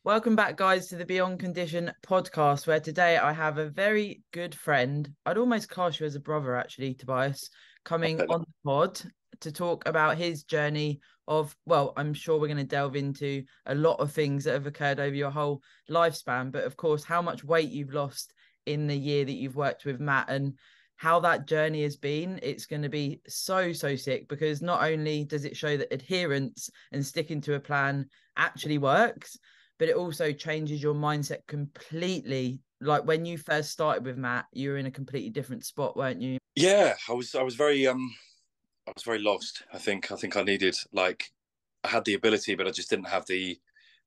Welcome back, guys, to the Beyond Condition podcast, where today I have a very good friend. I'd almost class you as a brother, actually, Tobias, coming on the pod to talk about his journey of, well, I'm sure we're going to delve into a lot of things that have occurred over your whole lifespan, but of course, how much weight you've lost in the year that you've worked with Matt and how that journey has been. It's going to be so sick, because not only does it show that adherence and sticking to a plan actually works, but it also changes your mindset completely. Like when you first started with Matt, you were in a completely different spot, weren't you? Yeah, I was very lost. I think I needed, like, I had the ability, but I just didn't have the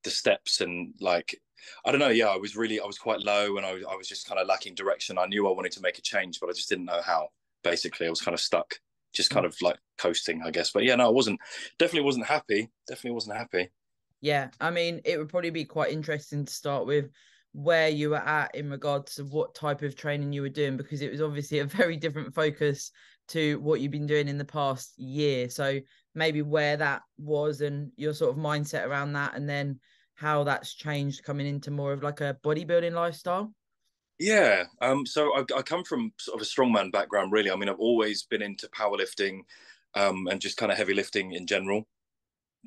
steps, and, like, I don't know. Yeah, I was quite low, and I was just kind of lacking direction. I knew I wanted to make a change, but I just didn't know how. Basically, I was kind of stuck, just kind of like coasting, I guess. But yeah, no, I wasn't. Definitely wasn't happy. Definitely wasn't happy. Yeah, I mean, it would probably be quite interesting to start with where you were at in regards to what type of training you were doing, because it was obviously a very different focus to what you've been doing in the past year. So maybe where that was and your sort of mindset around that, and then how that's changed coming into more of like a bodybuilding lifestyle. Yeah. So I come from sort of a strongman background, really. I mean, I've always been into powerlifting, and just kind of heavy lifting in general.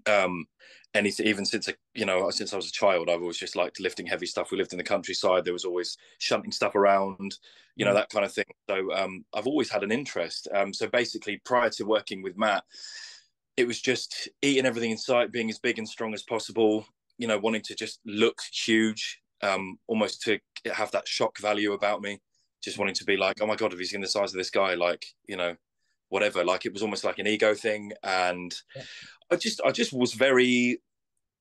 Um, anything, even since since I was a child, I've always just liked lifting heavy stuff. We lived in the countryside. There was always shunting stuff around, Mm. that kind of thing. So I've always had an interest. So basically, prior to working with Matt, it was just eating everything in sight, being as big and strong as possible. Wanting to just look huge, almost to have that shock value about me. Just wanting to be like, oh my god, if he's in the size of this guy, like, whatever. Like, it was almost like an ego thing, and Yeah. I just was very,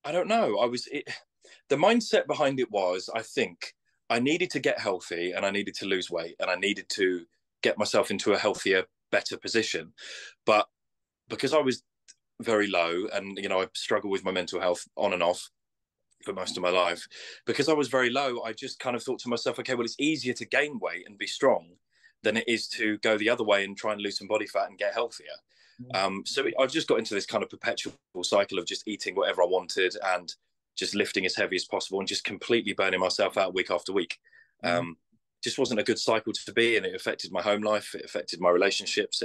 I don't know. The mindset behind it was, I think I needed to get healthy, and I needed to lose weight, and I needed to get myself into a healthier, better position. But because I was very low, and I struggled with my mental health on and off for most of my life, because I was very low, I just kind of thought to myself, okay, well, it's easier to gain weight and be strong than it is to go the other way and try and lose some body fat and get healthier. So I just got into this kind of perpetual cycle of just eating whatever I wanted, and just lifting as heavy as possible, and just completely burning myself out week after week. Mm. Just wasn't a good cycle to be in. It affected my home life. It affected my relationships.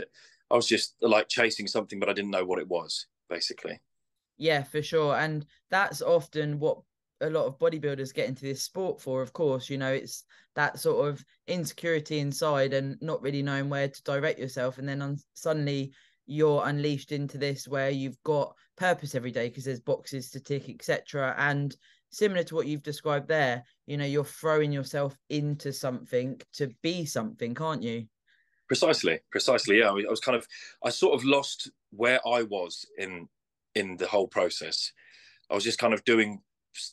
I was just like chasing something, but I didn't know what it was, basically. Yeah, for sure. And that's often what a lot of bodybuilders get into this sport for, of course. It's that sort of insecurity inside and not really knowing where to direct yourself. And then suddenly you're unleashed into this where you've got purpose every day because there's boxes to tick, etc. And similar to what you've described there, you're throwing yourself into something to be something, can't you? Precisely. Yeah, I sort of lost where I was in the whole process. I was just kind of doing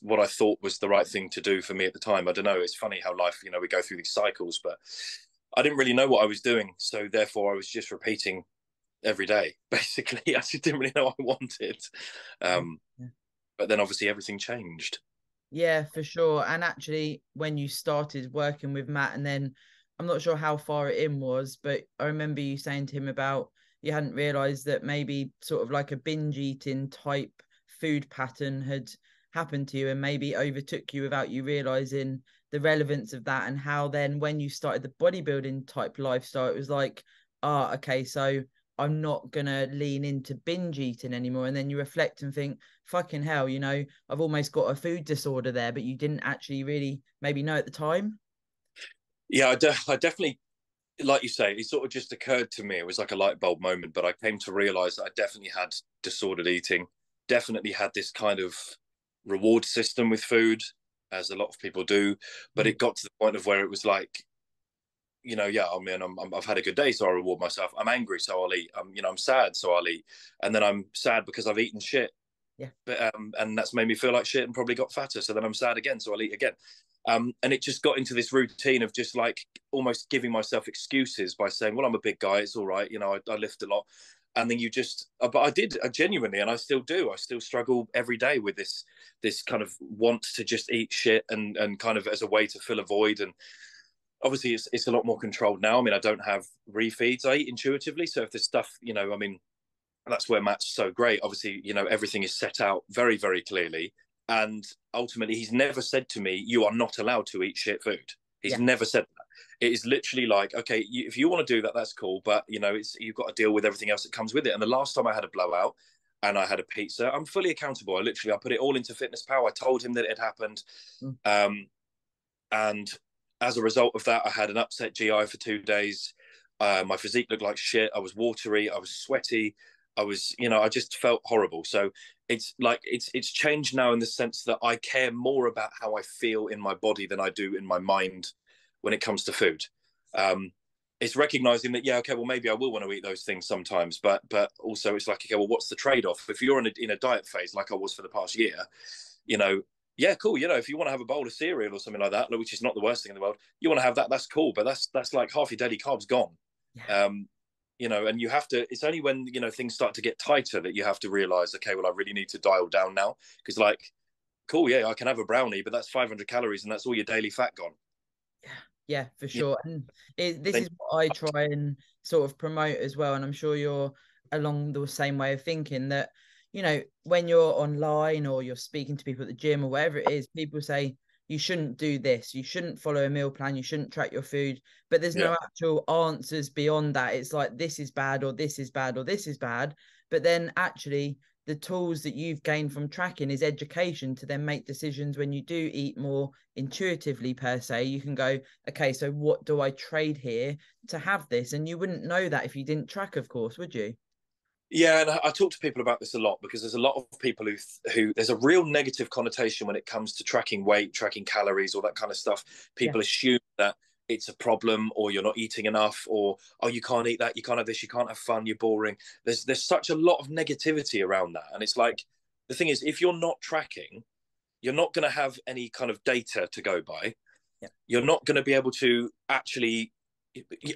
what I thought was the right thing to do for me at the time. I don't know. It's funny how life, we go through these cycles, but I didn't really know what I was doing. So therefore, I was just repeating every day. Basically, I just didn't really know what I wanted. Um, Yeah. but then obviously everything changed. Yeah, for sure. And actually, when you started working with Matt, and then I'm not sure how far it in was, but I remember you saying to him about you hadn't realized that maybe sort of like a binge eating type food pattern had happened to you and maybe overtook you without you realizing the relevance of that. And how then when you started the bodybuilding type lifestyle, it was like, okay, so I'm not gonna lean into binge eating anymore. And then you reflect and think, fucking hell, I've almost got a food disorder there, but you didn't actually really maybe know at the time. Yeah, I definitely, like you say, it sort of just occurred to me. It was like a light bulb moment, but I came to realize that I definitely had disordered eating, definitely had this kind of reward system with food, as a lot of people do. But Mm. it got to the point of where it was like, yeah, I mean, I've had a good day, so I reward myself. I'm angry, so I'll eat. I'm sad, so I'll eat. And then I'm sad because I've eaten shit, Yeah. but and that's made me feel like shit and probably got fatter. So then I'm sad again, so I'll eat again. And it just got into this routine of just like almost giving myself excuses by saying, well, I'm a big guy, it's all right, I lift a lot. And then but I genuinely, and I still do, I still struggle every day with this kind of want to just eat shit, and kind of as a way to fill a void. And obviously it's a lot more controlled now. I mean, I don't have refeeds, I eat intuitively. So if there's stuff, I mean, that's where Matt's so great. Obviously, everything is set out very, very clearly. And ultimately, he's never said to me, "You are not allowed to eat shit food." He's Yeah. never said that. It is literally like, okay, if you want to do that, that's cool, but you've got to deal with everything else that comes with it. And the last time I had a blowout and I had a pizza, I'm fully accountable. I put it all into Fitness Pal. I told him that it had happened, and as a result of that, I had an upset GI for 2 days. My physique looked like shit. I was watery. I was sweaty. I just felt horrible. So it's changed now in the sense that I care more about how I feel in my body than I do in my mind when it comes to food. It's recognizing that, yeah, okay, well, maybe I will want to eat those things sometimes, but also it's like, okay, well, what's the trade-off? If you're in a diet phase like I was for the past year, yeah, cool. If you want to have a bowl of cereal or something like that, which is not the worst thing in the world, you want to have that, that's cool. But that's like half your daily carbs gone. Yeah. And you have to, it's only when, things start to get tighter that you have to realize, okay, well, I really need to dial down now. Because cool, yeah, I can have a brownie, but that's 500 calories and that's all your daily fat gone. Yeah, for sure. And this is what I try and sort of promote as well. And I'm sure you're along the same way of thinking that, when you're online or you're speaking to people at the gym or wherever it is, people say, you shouldn't do this. You shouldn't follow a meal plan. You shouldn't track your food. But there's no actual answers beyond that. It's like, this is bad or this is bad or this is bad. But then actually, the tools that you've gained from tracking is education to then make decisions when you do eat more intuitively per se. You can go, okay, so what do I trade here to have this? And you wouldn't know that if you didn't track, of course, would you? Yeah, and I talk to people about this a lot because there's a lot of people who there's a real negative connotation when it comes to tracking weight, tracking calories, all that kind of stuff. People assume that it's a problem, or you're not eating enough, or oh, you can't eat that, you can't have this, you can't have fun, you're boring. There's such a lot of negativity around that, and it's like, the thing is, if you're not tracking, you're not going to have any kind of data to go by. You're not going to be able to actually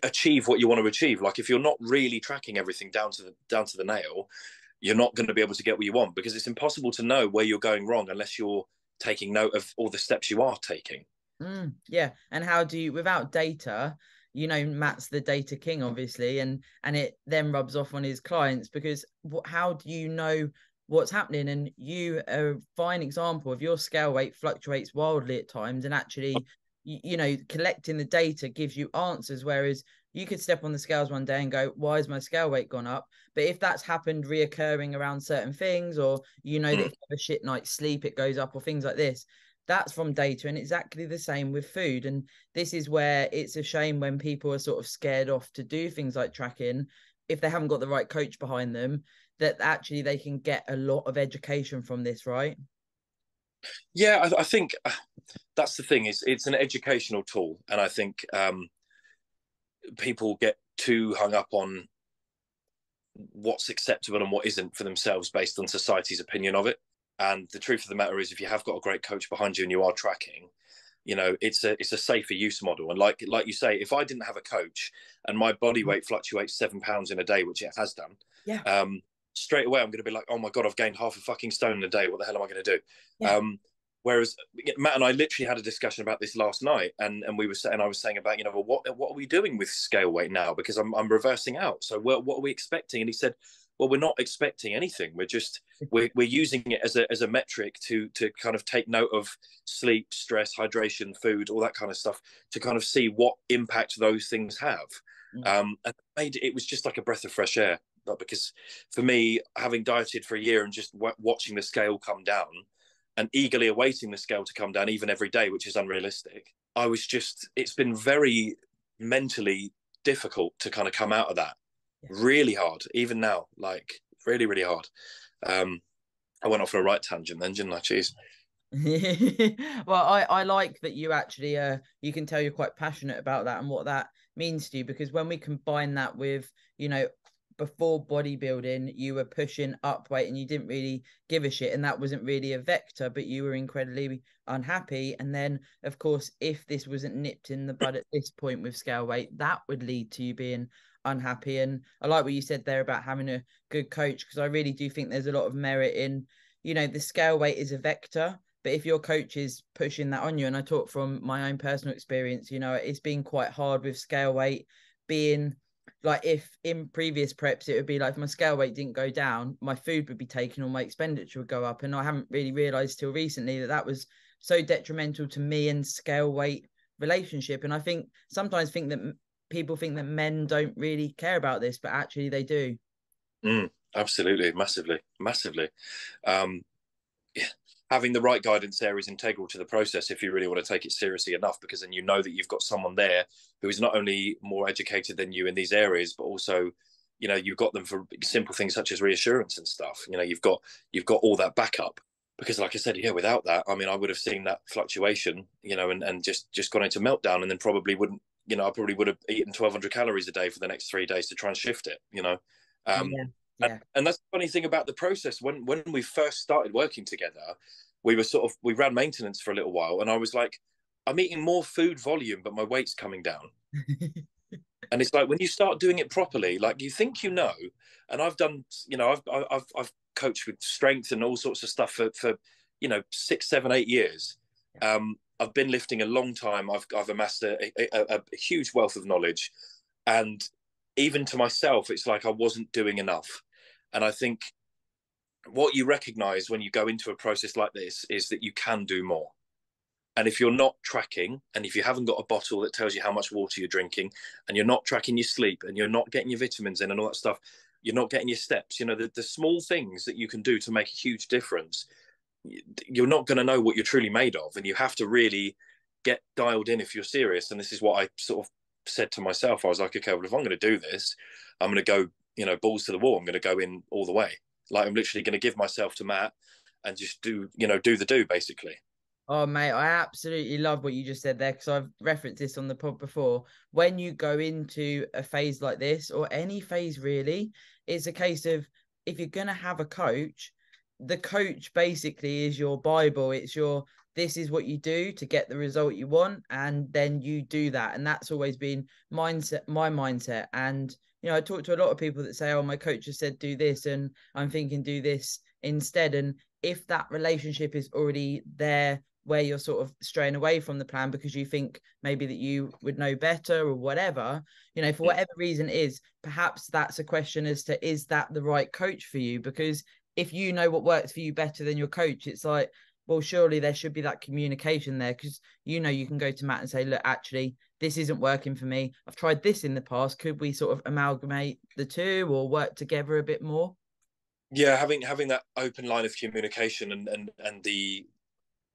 achieve what you want to achieve. Like, if you're not really tracking everything down to the nail, you're not going to be able to get what you want, because it's impossible to know where you're going wrong unless you're taking note of all the steps you are taking. Yeah. And how do you, without data, Matt's the data king, obviously, and it then rubs off on his clients, because how do you know what's happening? And you are a fine example of your scale weight fluctuates wildly at times, and actually, collecting the data gives you answers, whereas you could step on the scales one day and go, why has my scale weight gone up? But if that's happened reoccurring around certain things, or that if you have a shit night's sleep, it goes up, or things like this, that's from data. And exactly the same with food. And this is where it's a shame when people are sort of scared off to do things like tracking, if they haven't got the right coach behind them, that actually they can get a lot of education from this, right? Yeah, I think that's the thing, is it's an educational tool. And I think people get too hung up on what's acceptable and what isn't for themselves based on society's opinion of it. And the truth of the matter is, if you have got a great coach behind you and you are tracking, it's a safer use model. And like you say, if I didn't have a coach and my body weight fluctuates 7 pounds in a day, which it has done, straight away I'm going to be like, oh my god, I've gained half a fucking stone in a day. What the hell am I going to do? Whereas Matt and I literally had a discussion about this last night, and I was saying about, well, what are we doing with scale weight now? Because I'm reversing out. So what are we expecting? And he said, well, we're not expecting anything. We're using it as a metric to kind of take note of sleep, stress, hydration, food, all that kind of stuff, to kind of see what impact those things have. And it was just like a breath of fresh air, because for me, having dieted for a year and just watching the scale come down and eagerly awaiting the scale to come down even every day, which is unrealistic, it's been very mentally difficult to kind of come out of that. Really hard, even now, like really, really hard. I went off on a right tangent then, didn't I? Jeez. Well, I like that you actually you can tell you're quite passionate about that and what that means to you, because when we combine that with, before bodybuilding, you were pushing up weight and you didn't really give a shit, and that wasn't really a vector, but you were incredibly unhappy. And then, of course, if this wasn't nipped in the bud at this point with scale weight, that would lead to you being unhappy. And I like what you said there about having a good coach, because I really do think there's a lot of merit in, the scale weight is a vector, but if your coach is pushing that on you, and I talk from my own personal experience, it's been quite hard with scale weight being like if in previous preps it would be like if my scale weight didn't go down, my food would be taken or my expenditure would go up, and I haven't really realized till recently that that was so detrimental to me and scale weight relationship. And I think sometimes think that people think that men don't really care about this, but actually they do. Absolutely, massively. um Having the right guidance there is integral to the process if you really want to take it seriously enough, because then you know that you've got someone there who is not only more educated than you in these areas, but also, you know, you've got them for simple things such as reassurance and stuff. You know, you've got all that backup. Because like I said, yeah, without that, I mean, I would have seen that fluctuation, you know, and just gone into meltdown, and then probably wouldn't, you know, I probably would have eaten 1,200 calories a day for the next 3 days to try and shift it, you know. um Yeah, and, yeah. and that's the funny thing about the process. When we first started working together, we ran maintenance for a little while, and I was like, I'm eating more food volume, but my weight's coming down. And it's like when you start doing it properly, like you think you know. And I've done, you know, I've coached with strength and all sorts of stuff for you know 6, 7, 8 years. I've been lifting a long time. I've amassed a huge wealth of knowledge, and even to myself, it's like I wasn't doing enough. And I think what you recognize when you go into a process like this is that you can do more. And if you're not tracking, and if you haven't got a bottle that tells you how much water you're drinking, and you're not tracking your sleep, and you're not getting your vitamins in and all that stuff, you're not getting your steps, you know, the small things that you can do to make a huge difference, you're not going to know what you're truly made of. And you have to really get dialed in if you're serious. And this is what I sort of said to myself. I was like, okay, well, if I'm going to do this, I'm going to go, you know, balls to the wall. I'm going to go in all the way. Like I'm literally going to give myself to Matt and just do, you know, do the do basically. Oh, mate, I absolutely love what you just said there because I've referenced this on the pod before. When you go into a phase like this, or any phase really, it's a case of if you're going to have a coach, the coach basically is your Bible. It's your, this is what you do to get the result you want. And then you do that. And that's always been mindset, my mindset. And, you know, I talk to a lot of people that say, oh, my coach has said do this, and I'm thinking do this instead. And if that relationship is already there, where you're sort of straying away from the plan because you think maybe that you would know better or whatever, you know, for whatever reason is, perhaps that's a question as to, is that the right coach for you? Because if you know what works for you better than your coach, it's like, well, surely there should be that communication there, because, you know, you can go to Matt and say, look, actually, this isn't working for me. I've tried this in the past. Could we sort of amalgamate the two or work together a bit more? Yeah, having that open line of communication and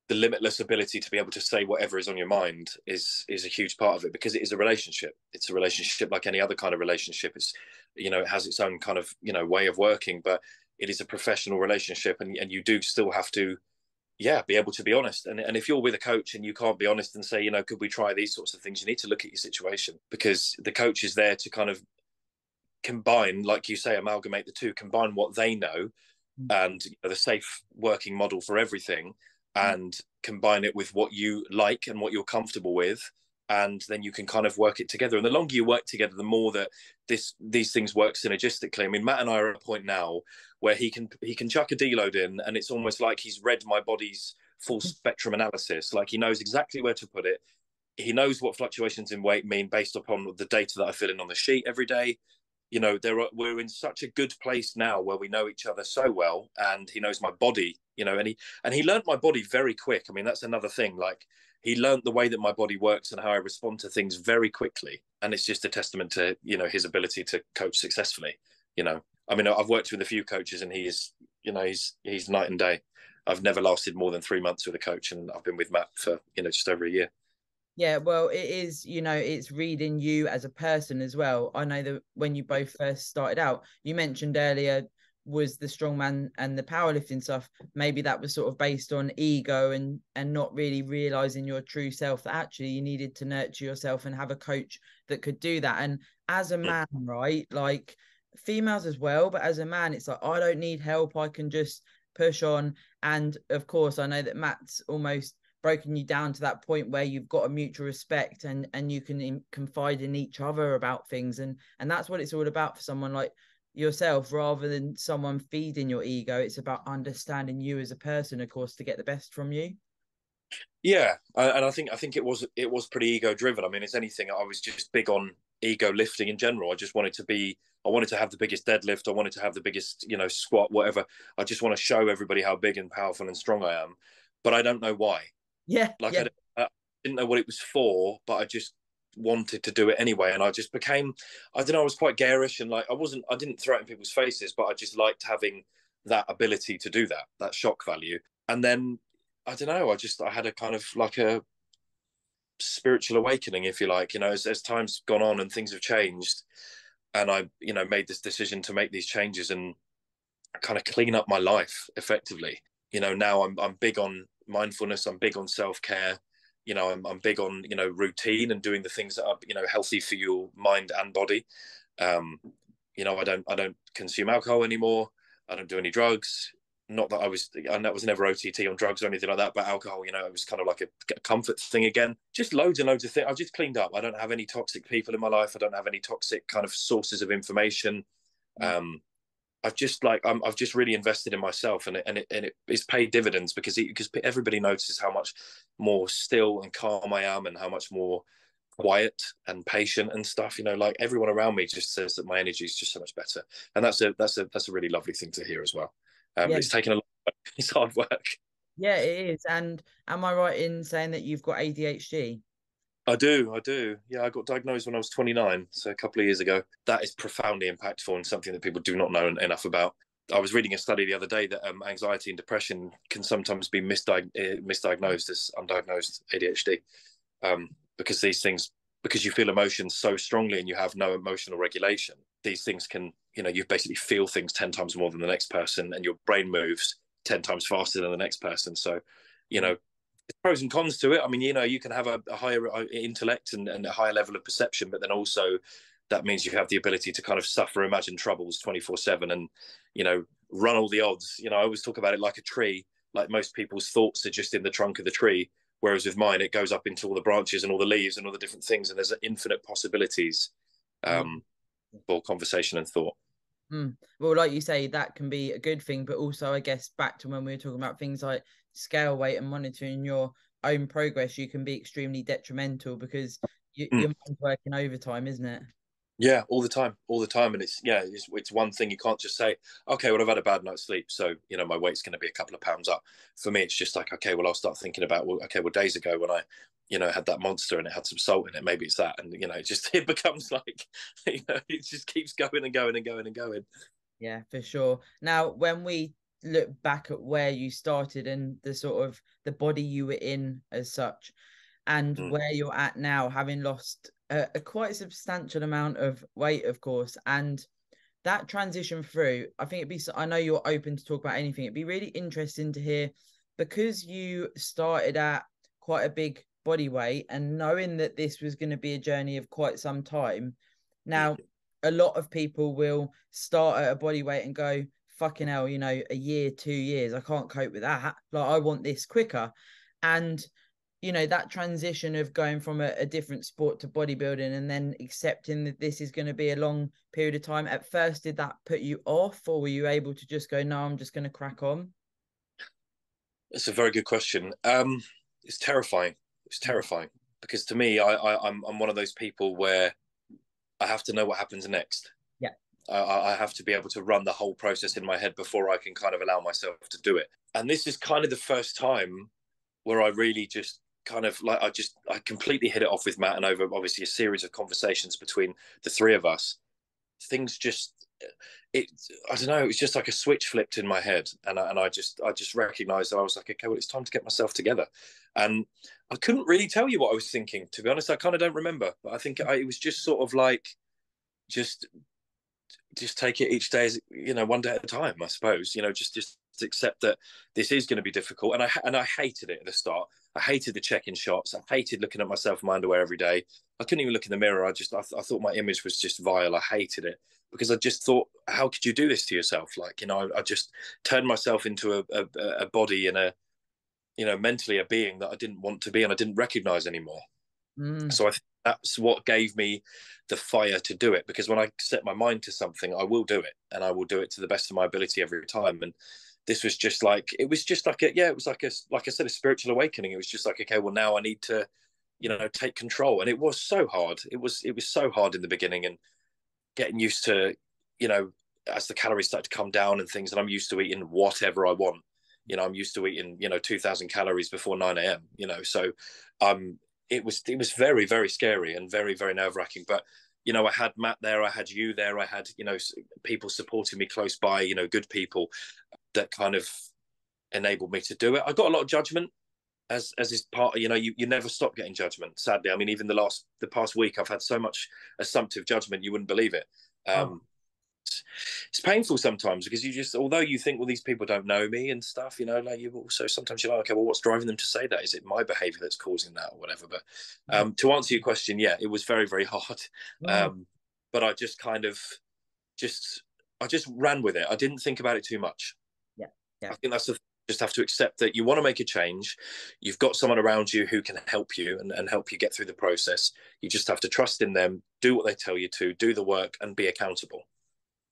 the limitless ability to be able to say whatever is on your mind is a huge part of it, because it is a relationship. It's a relationship like any other kind of relationship. It's, you know, it has its own kind of, you know, way of working, but it is a professional relationship, and you do still have to, yeah, be able to be honest. And if you're with a coach and you can't be honest and say, you know, could we try these sorts of things, you need to look at your situation, because the coach is there to kind of combine, like you say, amalgamate the two, combine what they know and, you know, the safe working model for everything, and combine it with what you like and what you're comfortable with, and then you can kind of work it together. And the longer you work together, the more that these things work synergistically. I mean, Matt and I are at a point now where he can chuck a deload in, and it's almost like he's read my body's full spectrum analysis. Like he knows exactly where to put it. He knows what fluctuations in weight mean based upon the data that I fill in on the sheet every day. You know, we're in such a good place now where we know each other so well, and he knows my body, you know, and he learned my body very quick. I mean, that's another thing. Like he learned the way that my body works and how I respond to things very quickly. And it's just a testament to, you know, his ability to coach successfully. You know, I mean, I've worked with a few coaches, and he is, you know, he's night and day. I've never lasted more than 3 months with a coach, and I've been with Matt for, you know, just over a year. Yeah, well, it is, you know, it's reading you as a person as well. I know that when you both first started out, you mentioned earlier was the strongman and the powerlifting stuff. Maybe that was sort of based on ego and not really realizing your true self, that actually you needed to nurture yourself and have a coach that could do that. And as a man, right, like females as well, but as a man, it's like, I don't need help. I can just push on. And of course, I know that Matt's almost broken you down to that point where you've got a mutual respect and you can confide in each other about things, and that's what it's all about for someone like yourself, rather than someone feeding your ego. It's about understanding you as a person, of course, to get the best from you. Yeah, and I think it was pretty ego driven. I mean, it's anything. I was just big on ego lifting in general. I wanted to have the biggest deadlift. I wanted to have the biggest, squat, whatever. I just want to show everybody how big and powerful and strong I am, but I don't know why. Yeah, Like yeah, I didn't know what it was for, but I just wanted to do it anyway. And I just became, I don't know, I was quite garish, and like I didn't throw it in people's faces, but I just liked having that ability to do that shock value. And then I don't know, I had a kind of like a spiritual awakening, if you like, as time's gone on and things have changed, and I, made this decision to make these changes and kind of clean up my life effectively. Now I'm big on mindfulness. I'm big on self-care. I'm big on, routine and doing the things that are, healthy for your mind and body. I don't consume alcohol anymore. I don't do any drugs. Not that I was never OTT on drugs or anything like that, but alcohol, it was kind of like a comfort thing again. Just loads and loads of things. I've just cleaned up. I don't have any toxic people in my life. I don't have any toxic kind of sources of information. I've just really invested in myself, and it's paid dividends because everybody notices how much more still and calm I am, and how much more quiet and patient and stuff. Like everyone around me just says that my energy is just so much better, and that's a really lovely thing to hear as well. yeah, It's taken a lot. It's hard work. yeah, it is. And am I right in saying that you've got ADHD? I do. Yeah, I got diagnosed when I was 29, so a couple of years ago. That is profoundly impactful and something that people do not know enough about. I was reading a study the other day that anxiety and depression can sometimes be misdiagnosed as undiagnosed ADHD, because because you feel emotions so strongly and you have no emotional regulation. These things can, you basically feel things 10 times more than the next person, and your brain moves 10 times faster than the next person. So, pros and cons to it. I mean, you can have a higher intellect and a higher level of perception, but then also that means you have the ability to kind of suffer imagined troubles 24/7 and, run all the odds. I always talk about it like a tree. Like most people's thoughts are just in the trunk of the tree, whereas with mine, it goes up into all the branches and all the leaves and all the different things, and there's infinite possibilities for conversation and thought. Well, like you say, that can be a good thing, but also, I guess, back to when we were talking about things like scale weight and monitoring your own progress, you can be extremely detrimental because your mind's working overtime, isn't it? Yeah, all the time, and it's one thing. You can't just say, okay, well, I've had a bad night's sleep, so my weight's going to be a couple of pounds up. For me, it's just like, okay, well, I'll start thinking about, well, okay, well, days ago when I had that monster and it had some salt in it, maybe it's that, and it becomes like, it just keeps going and going and going and going. Yeah, for sure. Now, when we look back at where you started and the sort of the body you were in as such, and where you're at now, having lost a quite substantial amount of weight, of course, and that transition through, I know you're open to talk about anything. It'd be really interesting to hear, because you started at quite a big body weight and knowing that this was going to be a journey of quite some time. Now, a lot of people will start at a body weight and go, fucking hell, a year, 2 years, I can't cope with that. Like, I want this quicker. And that transition of going from a different sport to bodybuilding and then accepting that this is going to be a long period of time. At first, did that put you off, or were you able to just go, no, I'm just going to crack on? It's a very good question. It's terrifying. It's terrifying because to me, I'm one of those people where I have to know what happens next. Yeah. I have to be able to run the whole process in my head before I can kind of allow myself to do it. And this is kind of the first time where I really just kind of like, I completely hit it off with Matt, and over obviously a series of conversations between the three of us, things just, I don't know, it was just like a switch flipped in my head. And I just recognized that I was like, okay, well, it's time to get myself together. And I couldn't really tell you what I was thinking, to be honest. I kind of don't remember, but I think it was just sort of like, just take it each day as, one day at a time, I suppose, just accept that this is going to be difficult. And I hated it at the start. I hated the check-in shots. I hated looking at myself in my underwear every day. I couldn't even look in the mirror. I thought my image was just vile. I hated it because I just thought, how could you do this to yourself? Like, I just turned myself into a body and mentally a being that I didn't want to be and I didn't recognize anymore. So I think that's what gave me the fire to do it, because when I set my mind to something, I will do it, and I will do it to the best of my ability every time. And this was just like, it was like I said, a spiritual awakening. It was just like, okay, well, now I need to take control. And it was so hard. It was so hard in the beginning, and getting used to, as the calories start to come down and things, and I'm used to eating whatever I want. I'm used to eating, 2,000 calories before 9 a.m. So it was very, very scary and very, very nerve wracking. But I had Matt there, I had you there, I had people supporting me close by, good people that kind of enabled me to do it. I got a lot of judgment, as is part, you never stop getting judgment, sadly. I mean, even the past week, I've had so much assumptive judgment, you wouldn't believe it. It's painful sometimes, because although you think, well, these people don't know me and stuff, like, you also sometimes you're like, okay, well, what's driving them to say that? Is it my behavior that's causing that or whatever? But to answer your question, yeah, it was very, very hard. But I just kind of I just ran with it. I didn't think about it too much. Yeah. I think that's just have to accept that you want to make a change. You've got someone around you who can help you and help you get through the process. You just have to trust in them, do what they tell you to, do the work, and be accountable.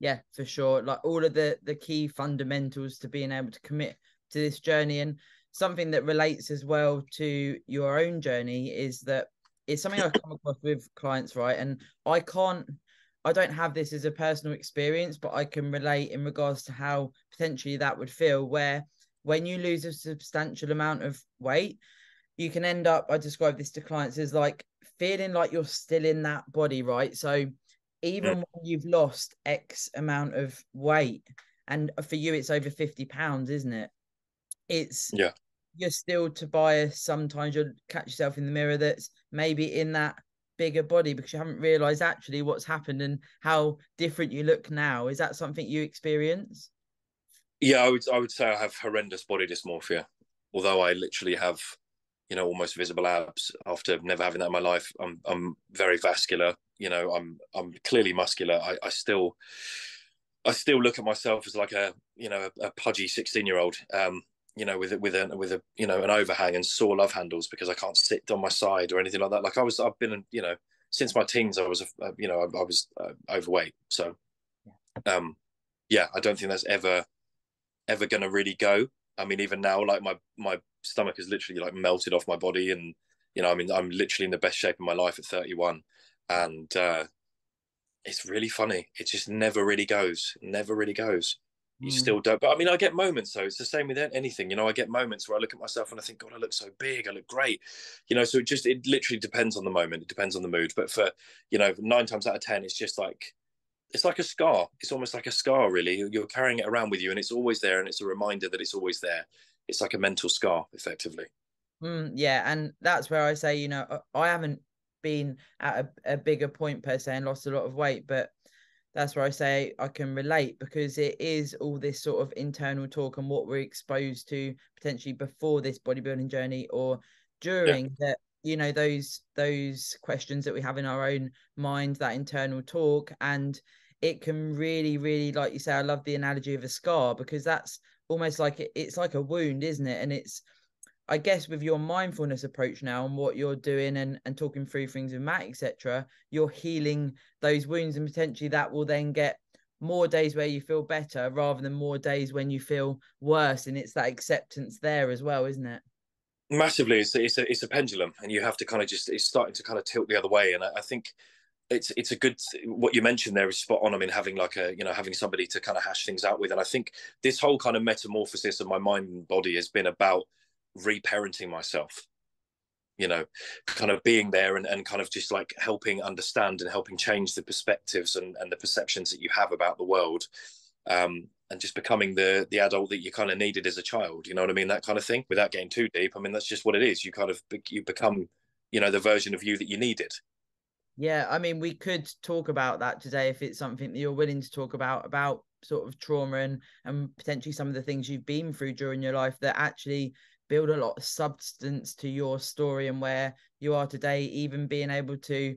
Yeah, for sure. Like, all of the key fundamentals to being able to commit to this journey. And something that relates as well to your own journey is that it's something I come across with clients, right? And I don't have this as a personal experience, but I can relate in regards to how potentially that would feel, where when you lose a substantial amount of weight, you can end up, I describe this to clients as like feeling like you're still in that body, right? So even when you've lost X amount of weight, and for you, it's over 50 pounds, isn't it? You're still, Tobias, sometimes you'll catch yourself in the mirror that's maybe in that bigger body because you haven't realized actually what's happened and how different you look now. Is that something you experience? Yeah, I would say I have horrendous body dysmorphia, although I literally have, almost visible abs after never having that in my life. I'm very vascular. I'm clearly muscular. I still look at myself as like a pudgy 16-year-old. With an overhang and sore love handles because I can't sit on my side or anything like that. Like I've been, since my teens, I was overweight. So, I don't think that's ever going to really go. I mean, even now, like my stomach is literally like melted off my body, and I'm literally in the best shape of my life at 31, and it's really funny. It just never really goes. You still don't. But I mean, I get moments, though. It's the same with anything. I get moments where I look at myself and I think, God, I look so big. I look great. So it literally depends on the moment. It depends on the mood. But for, 9 times out of 10, it's just like, it's like a scar. It's almost like a scar, really. You're carrying it around with you, and it's always there, and it's a reminder that it's always there. It's like a mental scar, effectively. Yeah, and that's where I say, I haven't been at a bigger point per se and lost a lot of weight, but that's where I say I can relate, because it is all this sort of internal talk and what we're exposed to potentially before this bodybuilding journey or during that, those questions that we have in our own mind, that internal talk. And it can really, really, like you say, I love the analogy of a scar, because that's almost like it's like a wound, isn't it? And it's, I guess, with your mindfulness approach now and what you're doing and talking through things with Matt, etc., you're healing those wounds, and potentially that will then get more days where you feel better rather than more days when you feel worse. And it's that acceptance there as well, isn't it? Massively. It's a pendulum, and you have to kind of it's starting to kind of tilt the other way. And I think it's a good, what you mentioned there is spot on. I mean, having like having somebody to kind of hash things out with. And I think this whole kind of metamorphosis of my mind and body has been about reparenting myself, kind of being there and kind of just like helping understand and helping change the perspectives and the perceptions that you have about the world, and just becoming the adult that you kind of needed as a child. You know what I mean? That kind of thing, without getting too deep. I mean, that's just what it is. You become, the version of you that you needed. Yeah, I mean, we could talk about that today if it's something that you're willing to talk about sort of trauma and potentially some of the things you've been through during your life that actually build a lot of substance to your story and where you are today, even being able to,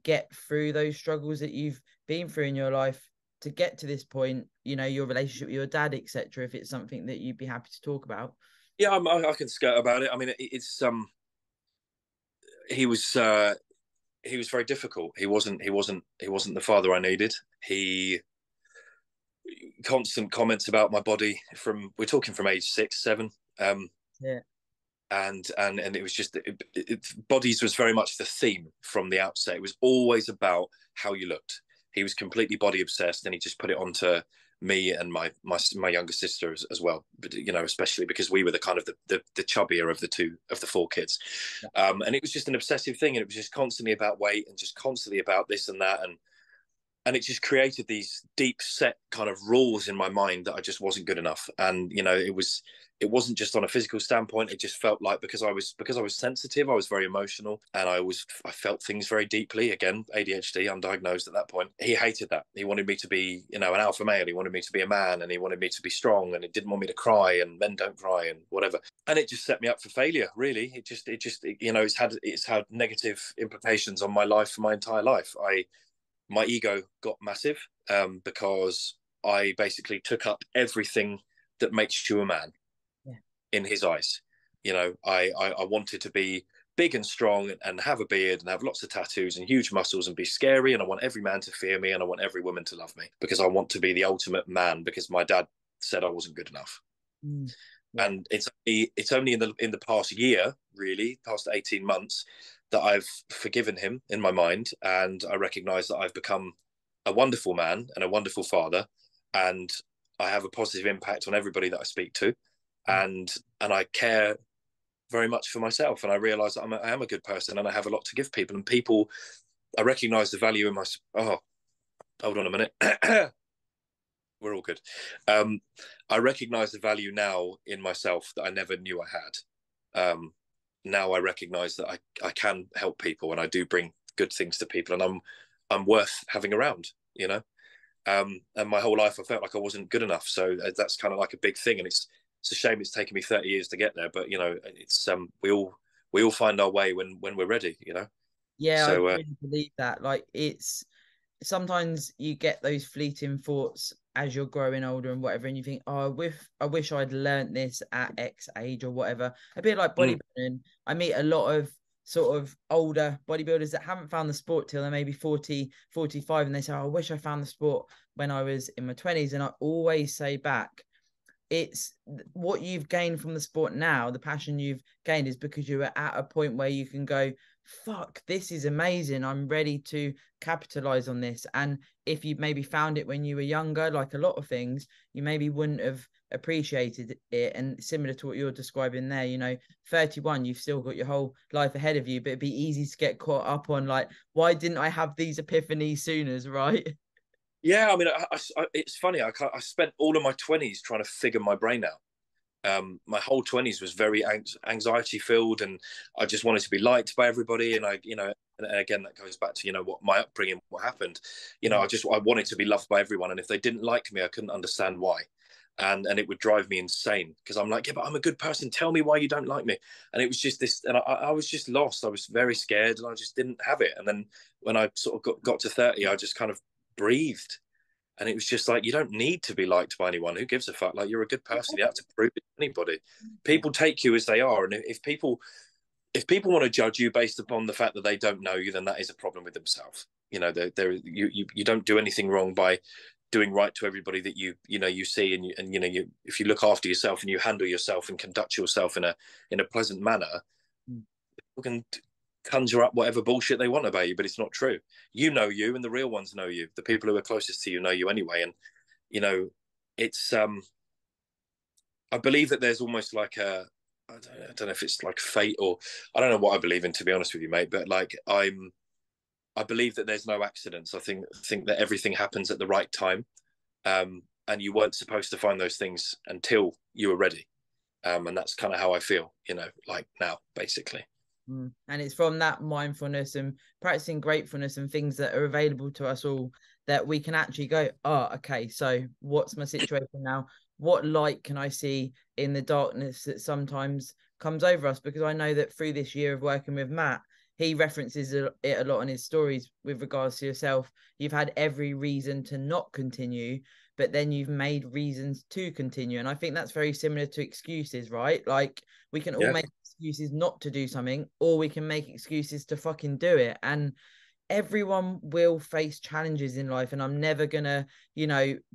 get through those struggles that you've been through in your life to get to this point, your relationship with your dad, etc., if it's something that you'd be happy to talk about. Yeah, I can skirt about it. I mean, it's he was very difficult. He wasn't the father I needed. He constant comments about my body we're talking from age 6, 7. Yeah. and it was just bodies was very much the theme from the outset. It was always about how you looked. He was completely body obsessed, and he just put it onto me and my younger sister as well. But especially because we were the kind of the chubbier of the four kids, and it was just an obsessive thing, and it was just constantly about weight and just constantly about this and that, and it just created these deep set kind of rules in my mind that I just wasn't good enough. And it wasn't just on a physical standpoint. It just felt like because I was sensitive, I was very emotional, and I felt things very deeply. Again, ADHD, undiagnosed at that point. He hated that. He wanted me to be, an alpha male. He wanted me to be a man, and he wanted me to be strong, and he didn't want me to cry, and men don't cry, and whatever. And it just set me up for failure. Really, it's had negative implications on my life for my entire life. My ego got massive because I basically took up everything that makes you a man in his eyes. I wanted to be big and strong and have a beard and have lots of tattoos and huge muscles and be scary. And I want every man to fear me, and I want every woman to love me because I want to be the ultimate man because my dad said I wasn't good enough. Yeah. And it's only in the past year, really, past 18 months, that I've forgiven him in my mind, and I recognize that I've become a wonderful man and a wonderful father, and I have a positive impact on everybody that I speak to, and I care very much for myself, and I realize that I am a good person, and I have a lot to give people, and people, I recognize the value in my. Oh, hold on a minute. We're all good. I recognize the value now in myself that I never knew I had. Now I recognize that I can help people, and I do bring good things to people, and I'm worth having around, and my whole life I felt like I wasn't good enough. So that's kind of like a big thing. And it's a shame it's taken me 30 years to get there, but it's we all find our way when we're ready, Yeah, so I really believe that. Like, it's sometimes you get those fleeting thoughts as you're growing older and whatever, and you think, oh, I wish I'd learned this at X age or whatever. A bit like bodybuilding. I meet a lot of sort of older bodybuilders that haven't found the sport till they're maybe 40, 45, and they say, oh, I wish I found the sport when I was in my 20s. And I always say back, it's what you've gained from the sport now, the passion you've gained is because you are at a point where you can go, fuck, this is amazing, I'm ready to capitalize on this. And if you maybe found it when you were younger, like a lot of things, you maybe wouldn't have appreciated it. And similar to what you're describing there, 31, you've still got your whole life ahead of you, but it'd be easy to get caught up on like, why didn't I have these epiphanies sooner, right? Yeah, I mean, it's funny. I spent all of my 20s trying to figure my brain out. My whole 20s was very anxiety filled, and I just wanted to be liked by everybody. And and again, that goes back to, what my upbringing, what happened. I wanted to be loved by everyone. And if they didn't like me, I couldn't understand why. And it would drive me insane because I'm like, yeah, but I'm a good person. Tell me why you don't like me. And it was just this, and I was just lost. I was very scared, and I just didn't have it. And then when I sort of got to 30, I just kind of breathed, and it was just like, you don't need to be liked by anyone. Who gives a fuck? Like, you're a good person. You have to prove it to anybody. People take you as they are, and if people want to judge you based upon the fact that they don't know you, then that is a problem with themselves. You don't do anything wrong by doing right to everybody that you see, and if you look after yourself and you handle yourself and conduct yourself in a pleasant manner, people can conjure up whatever bullshit they want about you, but it's not true. You know you, and the real ones know you. The people who are closest to you know you anyway. And it's I believe that there's almost like I don't know if it's like fate, or I don't know what I believe in, to be honest with you, mate, but like I believe that there's no accidents. I think that everything happens at the right time, and you weren't supposed to find those things until you were ready, and that's kind of how I feel, like now, basically. And it's from that mindfulness and practicing gratefulness and things that are available to us all that we can actually go, oh, okay, so what's my situation now? What light can I see in the darkness that sometimes comes over us? Because I know that through this year of working with Matt, he references it a lot in his stories with regards to yourself. You've had every reason to not continue, but then you've made reasons to continue. And I think that's very similar to excuses, right? Like, we can all make excuses not to do something, or we can make excuses to fucking do it. And everyone will face challenges in life, and I'm never gonna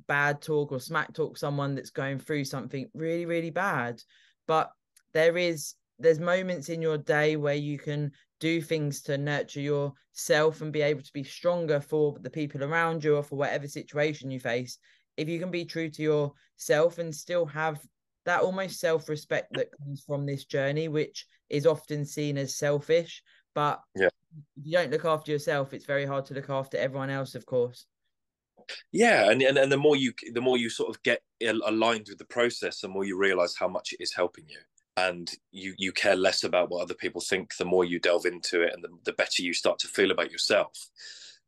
bad talk or smack talk someone that's going through something really, really bad, but there is there's moments in your day where you can do things to nurture yourself and be able to be stronger for the people around you or for whatever situation you face. If you can be true to yourself and still have that almost self-respect that comes from this journey, which is often seen as selfish, but Yeah. if you don't look after yourself, it's very hard to look after everyone else, of course. Yeah, and the more you sort of get aligned with the process, the more you realize how much it is helping you, and you care less about what other people think. The more you delve into it, and the better you start to feel about yourself,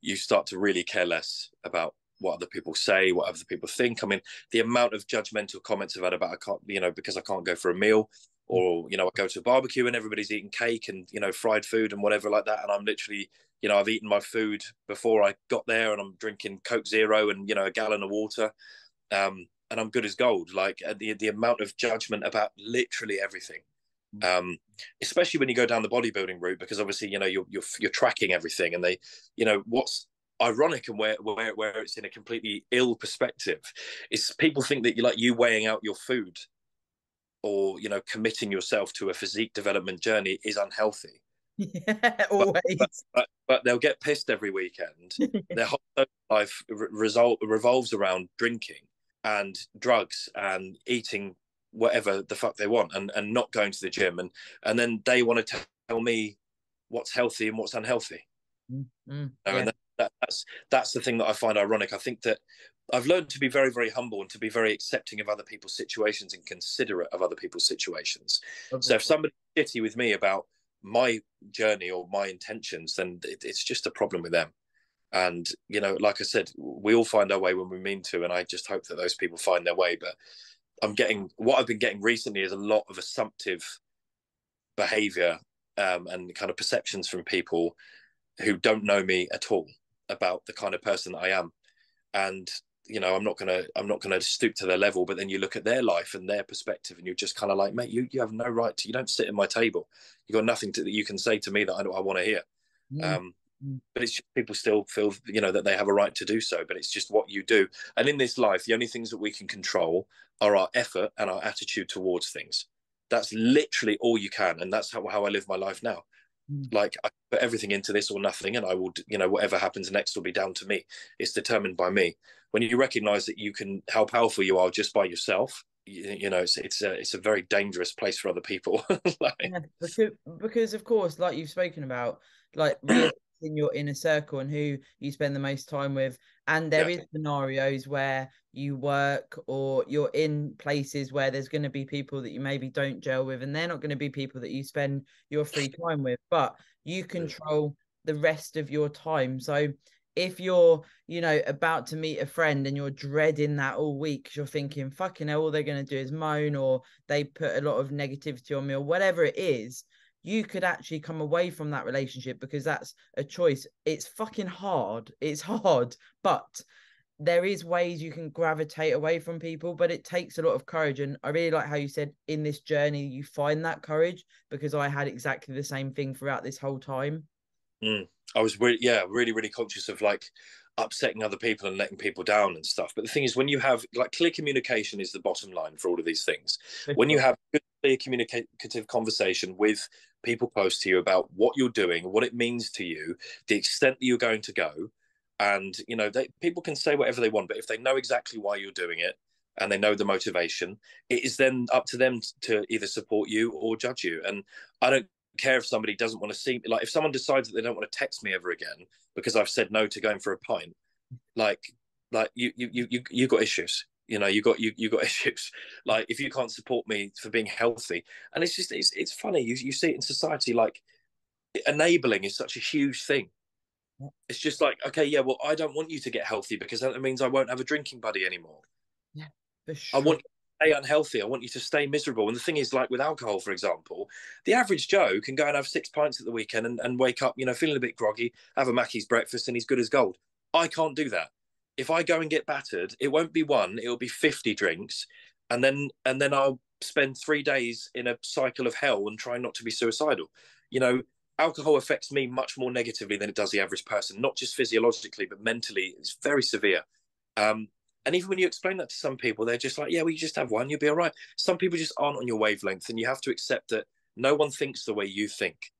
you start to really care less about what other people say, what other people think. I mean, the amount of judgmental comments I've had about, I can't, because I can't go for a meal, or I go to a barbecue and everybody's eating cake and fried food and whatever like that, and I'm literally, I've eaten my food before I got there, and I'm drinking Coke Zero and a gallon of water, and I'm good as gold. Like the amount of judgment about literally everything, especially when you go down the bodybuilding route, because obviously you're tracking everything, and they, what's ironic and where it's in a completely ill perspective is people think that you weighing out your food or committing yourself to a physique development journey is unhealthy. Yeah, but, always. but they'll get pissed every weekend. Their whole life revolves around drinking and drugs and eating whatever the fuck they want, and not going to the gym, and then they want to tell me what's healthy and what's unhealthy. Yeah. And that's the thing that I find ironic. I think that I've learned to be very, very humble and to be very accepting of other people's situations and considerate of other people's situations. So if somebody's shitty with me about my journey or my intentions, then it's just a problem with them. And like I said, we all find our way when we mean to, and I just hope that those people find their way. But what I've been getting recently is a lot of assumptive behavior, and kind of perceptions from people who don't know me at all about the kind of person that I am. And I'm not gonna stoop to their level, but then you look at their life and their perspective, and you're just kind of like, mate, you have no right to. You don't sit at my table. You got nothing that you can say to me that I want to hear. But it's just, people still feel that they have a right to do so. But it's just what you do. And in this life, the only things that we can control are our effort and our attitude towards things. That's literally all you can, and that's how I live my life now. Like, I put everything into this or nothing, and I will, whatever happens next will be down to me. It's determined by me. When you recognize that you can, how powerful you are just by yourself, it's a very dangerous place for other people. Like, yeah, because of course, like you've spoken about, like reassessing your inner circle and who you spend the most time with, and there is scenarios where you work or you're in places where there's going to be people that you maybe don't gel with, and they're not going to be people that you spend your free time with, but you control the rest of your time. So if you're, about to meet a friend and you're dreading that all week because you're thinking, fucking hell, all they're going to do is moan, or they put a lot of negativity on me, or whatever it is, you could actually come away from that relationship because that's a choice. It's fucking hard. It's hard, but there is ways you can gravitate away from people, but it takes a lot of courage. And I really like how you said in this journey, you find that courage, because I had exactly the same thing throughout this whole time. I was really, really conscious of like upsetting other people and letting people down and stuff. But the thing is, when you have like clear communication is the bottom line for all of these things. When you have good, clear communicative conversation with people close to you about what you're doing, what it means to you, the extent that you're going to go, and people can say whatever they want, but if they know exactly why you're doing it and they know the motivation, it is then up to them to either support you or judge you. And I don't care if somebody doesn't want to see me. Like, if someone decides that they don't want to text me ever again because I've said no to going for a pint, like you got issues. You got issues. Like, if you can't support me for being healthy, and it's funny. You see it in society, like enabling is such a huge thing. It's just like, okay, yeah, well, I don't want you to get healthy because that means I won't have a drinking buddy anymore. Yeah, for sure. I want you to stay unhealthy. I want you to stay miserable. And the thing is, like with alcohol, for example, the average Joe can go and have 6 pints at the weekend and wake up, feeling a bit groggy, have a Mackey's breakfast, and he's good as gold. I can't do that. If I go and get battered, it won't be one, it'll be 50 drinks. And then I'll spend 3 days in a cycle of hell and try not to be suicidal. Alcohol affects me much more negatively than it does the average person, not just physiologically, but mentally. It's very severe. And even when you explain that to some people, they're just like, yeah, well, you just have one, you'll be all right. Some people just aren't on your wavelength, and you have to accept that No one thinks the way you think.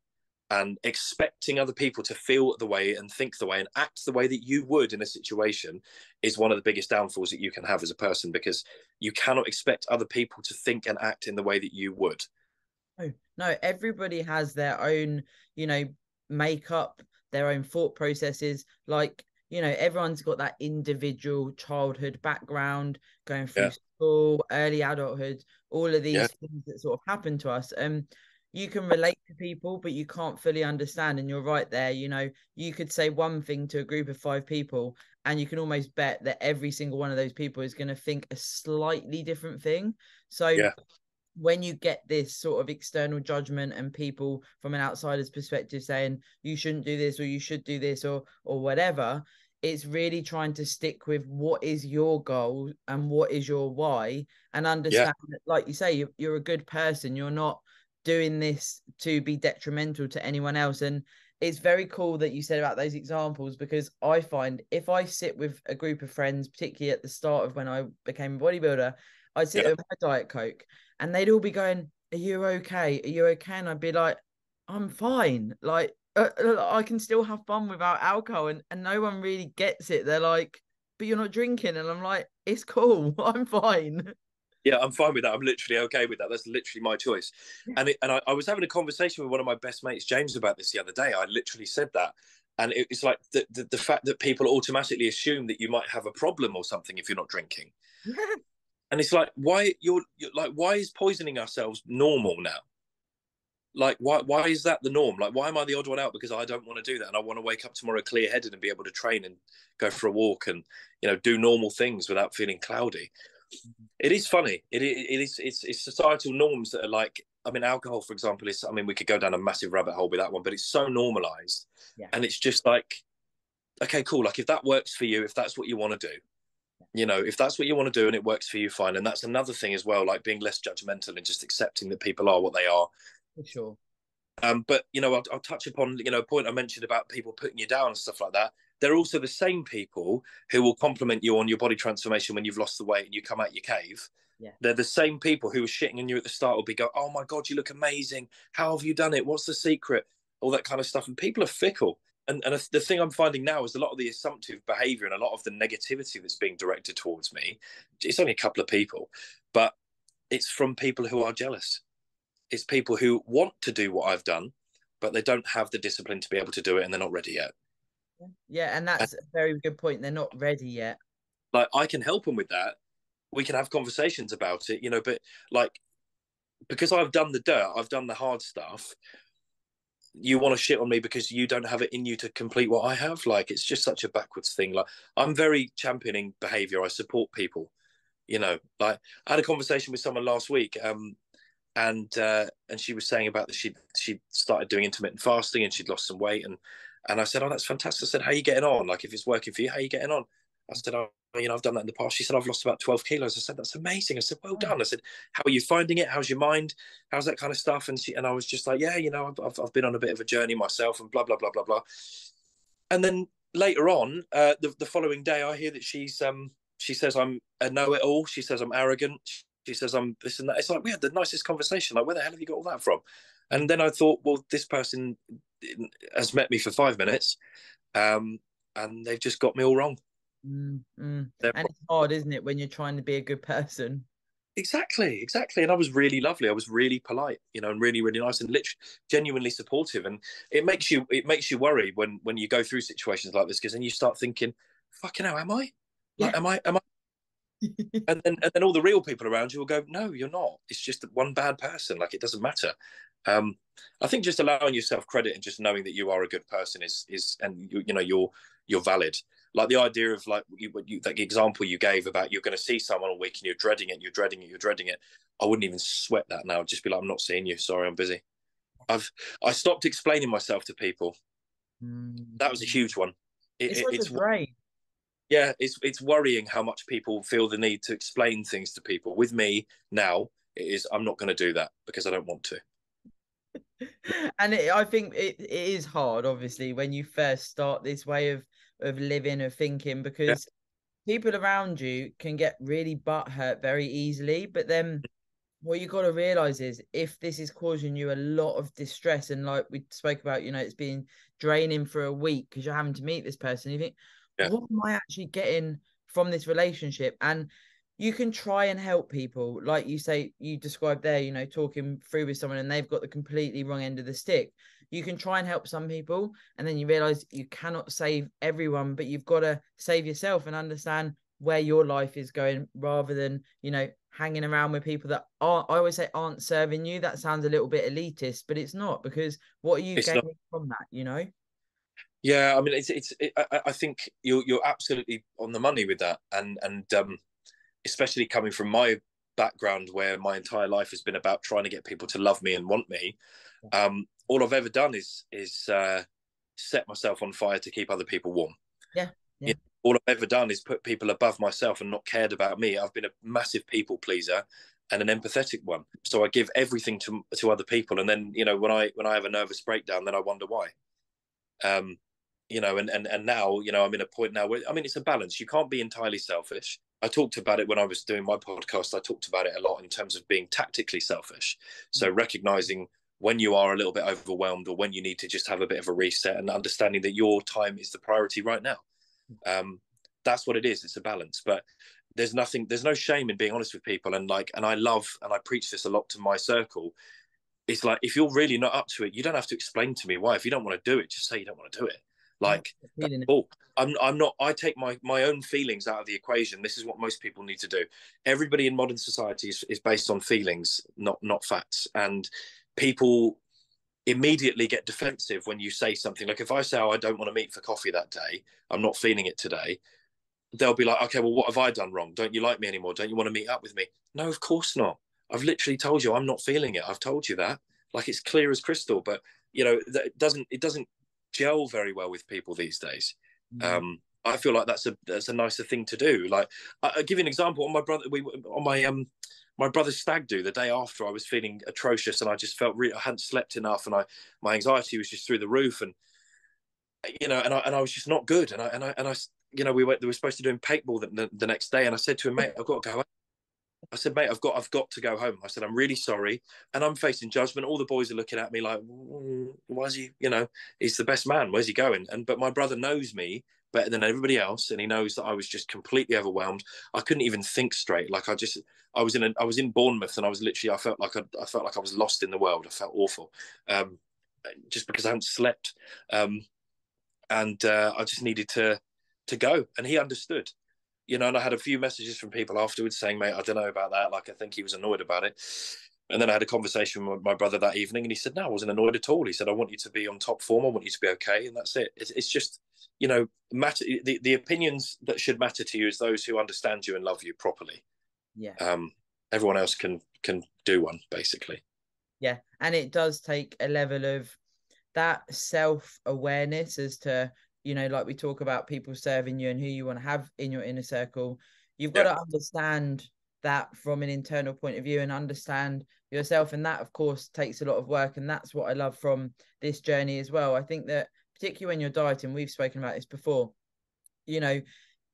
And expecting other people to feel the way and think the way and act the way that you would in a situation is one of the biggest downfalls that you can have as a person, because you cannot expect other people to think and act in the way that you would. No, no, everybody has their own, makeup, their own thought processes. Like, everyone's got that individual childhood background, going through Yeah. school, early adulthood, all of Yeah. these things that sort of happen to us. You can relate to people, but you can't fully understand. And you're right there. You could say one thing to a group of 5 people, and you can almost bet that every single one of those people is going to think a slightly different thing. So Yeah. when you get this sort of external judgment and people from an outsider's perspective saying you shouldn't do this or you should do this or whatever, it's really trying to stick with what is your goal and what is your why, and Yeah. understand that, like you say, you're a good person. You're not doing this to be detrimental to anyone else. And it's very cool that you said about those examples, because I find if I sit with a group of friends, particularly at the start of when I became a bodybuilder, I'd sit Yeah. with my Diet Coke and they'd all be going, "Are you okay? Are you okay?" And I'd be like, "I'm fine. Like, I can still have fun without alcohol." And no one really gets it. They're like, "But you're not drinking." And I'm like, "It's cool. I'm fine." Yeah, I'm fine with that. I'm literally okay with that. That's literally my choice. And I was having a conversation with one of my best mates, James, about this the other day. I literally said that. And it's like the fact that people automatically assume that you might have a problem or something if you're not drinking. Yeah. And it's like, you're like, why is poisoning ourselves normal now? Like, why is that the norm? Like, why am I the odd one out because I don't want to do that and I want to wake up tomorrow clear headed and be able to train and go for a walk and do normal things without feeling cloudy? It is funny. It's societal norms that are like, I mean, alcohol, for example, is, I mean, we could go down a massive rabbit hole with that one, but it's so normalized. Yeah. And it's just like, okay, cool. Like, if that works for you, if that's what you want to do, if that's what you want to do and it works for you, fine. And that's another thing as well, like being less judgmental and just accepting that people are what they are. For sure. But I'll touch upon a point I mentioned about people putting you down and stuff like that. They're also the same people who will compliment you on your body transformation when you've lost the weight and you come out your cave. Yeah. They're the same people who were shitting on you at the start will be go, "Oh my god, you look amazing. How have you done it? What's the secret?" All that kind of stuff. And people are fickle. And the thing I'm finding now is a lot of the assumptive behavior and a lot of the negativity that's being directed towards me. It's only a couple of people, but it's from people who are jealous. It's people who want to do what I've done, but they don't have the discipline to be able to do it, and they're not ready yet. Yeah, and And that's a very good point. They're not ready yet. like, I can help them with that. We can have conversations about it, but like, because I've done the dirt, I've done the hard stuff. You want to shit on me because you don't have it in you to complete what I have. Like, it's just such a backwards thing. Like, I'm very championing behavior. I support people. Like, I had a conversation with someone last week, and she was saying about that she started doing intermittent fasting and she'd lost some weight, and I said, "Oh, that's fantastic." I said, "How are you getting on? Like, if it's working for you, how are you getting on?" I said, "Oh, I've done that in the past." She said, "I've lost about 12 kilos." I said, "That's amazing." I said, "Well done." I said, "How are you finding it? How's your mind? How's that kind of stuff?" And I was just like, "Yeah, I've been on a bit of a journey myself and blah blah blah blah blah." And then later on, the following day, I hear that she says I'm a know-it-all. She says I'm arrogant. She says I'm this and that. It's like, we had the nicest conversation. Like, where the hell have you got all that from? And then I thought, well, this person has met me for 5 minutes, and they've just got me all wrong. And it's hard, isn't it, when you're trying to be a good person? Exactly. And I was really lovely. I was really polite, and really, really nice and literally genuinely supportive. And it makes you worry when you go through situations like this, because then you start thinking, fucking hell, am I? Like, Yeah. am I? And then all the real people around you will go, "No, you're not. It's just one bad person. Like, it doesn't matter." I think just allowing yourself credit and just knowing that you are a good person is and you're valid. Like, the idea of, like, that example you gave about you're going to see someone all week and you're dreading it, you're dreading it. I wouldn't even sweat that now. I'd just be like, "I'm not seeing you. Sorry, I'm busy." I stopped explaining myself to people. That was a huge one. It's such a It's drain. Yeah, it's worrying how much people feel the need to explain things to people. With me now, it is, I'm not going to do that because I don't want to. And I think it is hard, obviously, when you first start this way of living, of thinking, Yeah, because people around you can get really butthurt very easily. But then what you got to realize is, if this is causing you a lot of distress, and like we spoke about, it's been draining for a week because you're having to meet this person, you think, Yeah. what am I actually getting from this relationship? And you can try and help people, like you say, you described there, talking through with someone and they've got the completely wrong end of the stick. You can try and help some people, and then you realize you cannot save everyone, but you've got to save yourself and understand where your life is going, rather than hanging around with people that are, I always say, aren't serving you. That sounds a little bit elitist, but it's not, because what are you It's not. gaining from that? Yeah, I mean, I think you're absolutely on the money with that, and especially coming from my background where my entire life has been about trying to get people to love me and want me. All I've ever done is set myself on fire to keep other people warm. Yeah, yeah. You know, all I've ever done is put people above myself and not cared about me. I've been a massive people pleaser and an empathetic one. So I give everything to other people, and then when I have a nervous breakdown, then I wonder why. Um, and now I'm in a point now where, I mean, it's a balance. You can't be entirely selfish. I talked about it when I was doing my podcast. I talked about it a lot in terms of being tactically selfish. So recognizing when you are a little bit overwhelmed, or when you need to just have a bit of a reset, and understanding that your time is the priority right now. That's what it is. It's a balance. But there's no shame in being honest with people. And I love, and I preach this a lot to my circle. It's like, if you're really not up to it, you don't have to explain to me why. If you don't want to do it, just say you don't want to do it. Like, that's cool. I'm not. I take my own feelings out of the equation. This is what most people need to do. Everybody in modern society is based on feelings, not facts. And people immediately get defensive when you say something. Like, if I say, "Oh, I don't want to meet for coffee that day. I'm not feeling it today," they'll be like, "Okay, well, what have I done wrong? Don't you like me anymore? Don't you want to meet up with me?" No, of course not. I've literally told you I'm not feeling it. I've told you that. Like, it's clear as crystal. But it doesn't gel very well with people these days. I feel like that's a nicer thing to do. Like, I'll give you an example. On my brother's stag do, the day after, I was feeling atrocious, and I just felt I hadn't slept enough, and my anxiety was just through the roof, and I was just not good, and I we were supposed to do paintball the next day, and I said to him, "Mate, I've got to go." I said, "Mate, I've got to go home." I said, "I'm really sorry," and I'm facing judgment. All the boys are looking at me like, "Why is he? He's the best man. Where's he going?" But my brother knows me better than everybody else, and he knows that I was just completely overwhelmed. I couldn't even think straight. Like, I was in Bournemouth, and I felt like I was lost in the world. I felt awful, just because I hadn't slept, and I just needed to go, and he understood. And I had a few messages from people afterwards saying, "Mate, I don't know about that. Like, I think he was annoyed about it." And then I had a conversation with my brother that evening, and he said, "No, I wasn't annoyed at all." He said, "I want you to be on top form. I want you to be okay." And that's it. It's just, matter. The opinions that should matter to you is those who understand you and love you properly. Yeah. Everyone else can do one, basically. Yeah. And it does take a level of that self-awareness as to, like we talk about people serving you and who you want to have in your inner circle. You've got to understand that from an internal point of view and understand yourself. And that, of course, takes a lot of work. And that's what I love from this journey as well. I think that particularly when you're dieting, we've spoken about this before,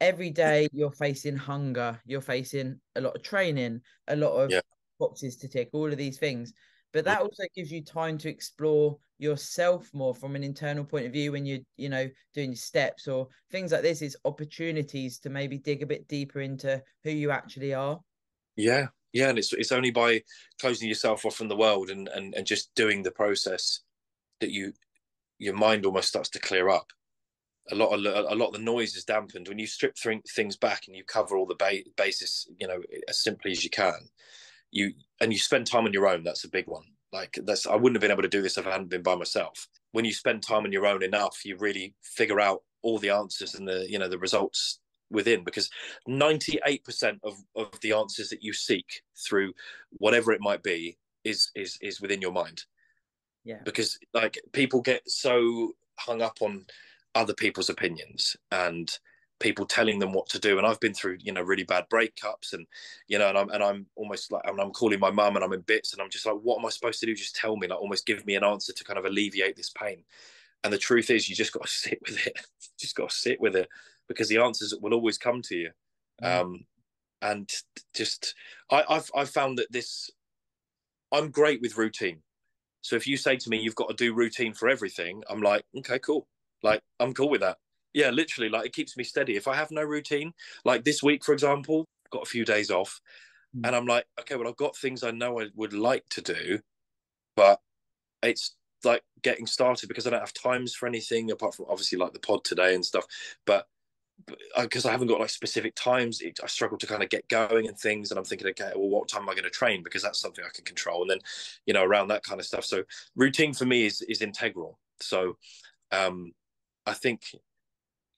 every day you're facing hunger, you're facing a lot of training, a lot of boxes to tick, all of these things. But that also gives you time to explore yourself more from an internal point of view when you're, doing your steps or things like this. Is opportunities to maybe dig a bit deeper into who you actually are. Yeah. Yeah. And it's only by closing yourself off from the world and just doing the process that your mind almost starts to clear up. A lot of the noise is dampened when you strip things back and you cover all the basis, as simply as you can. You spend time on your own. That's a big one. Like, I wouldn't have been able to do this if I hadn't been by myself. When you spend time on your own enough, you really figure out all the answers and the results within, because 98% of the answers that you seek through whatever it might be is within your mind. Yeah. Because, like, people get so hung up on other people's opinions and people telling them what to do. And I've been through, really bad breakups, and I'm almost like, I'm calling my mum and I'm in bits, and I'm just like, what am I supposed to do? Just tell me, like, almost give me an answer to kind of alleviate this pain. And the truth is, you just got to sit with it. Just got to sit with it, because the answers will always come to you. And just, I've found that this I'm great with routine. So if you say to me, you've got to do routine for everything, I'm like, okay, cool. Like, I'm cool with that. Yeah, literally, like, it keeps me steady. If I have no routine, like this week, for example, I've got a few days off, and I'm like, okay, well, I've got things I know I would like to do, but it's like getting started because I don't have times for anything apart from obviously like the pod today and stuff. But because I haven't got like specific times, I struggle to kind of get going and things. And I'm thinking, okay, well, what time am I going to train? Because that's something I can control. And then, around that kind of stuff. So routine for me is integral. So I think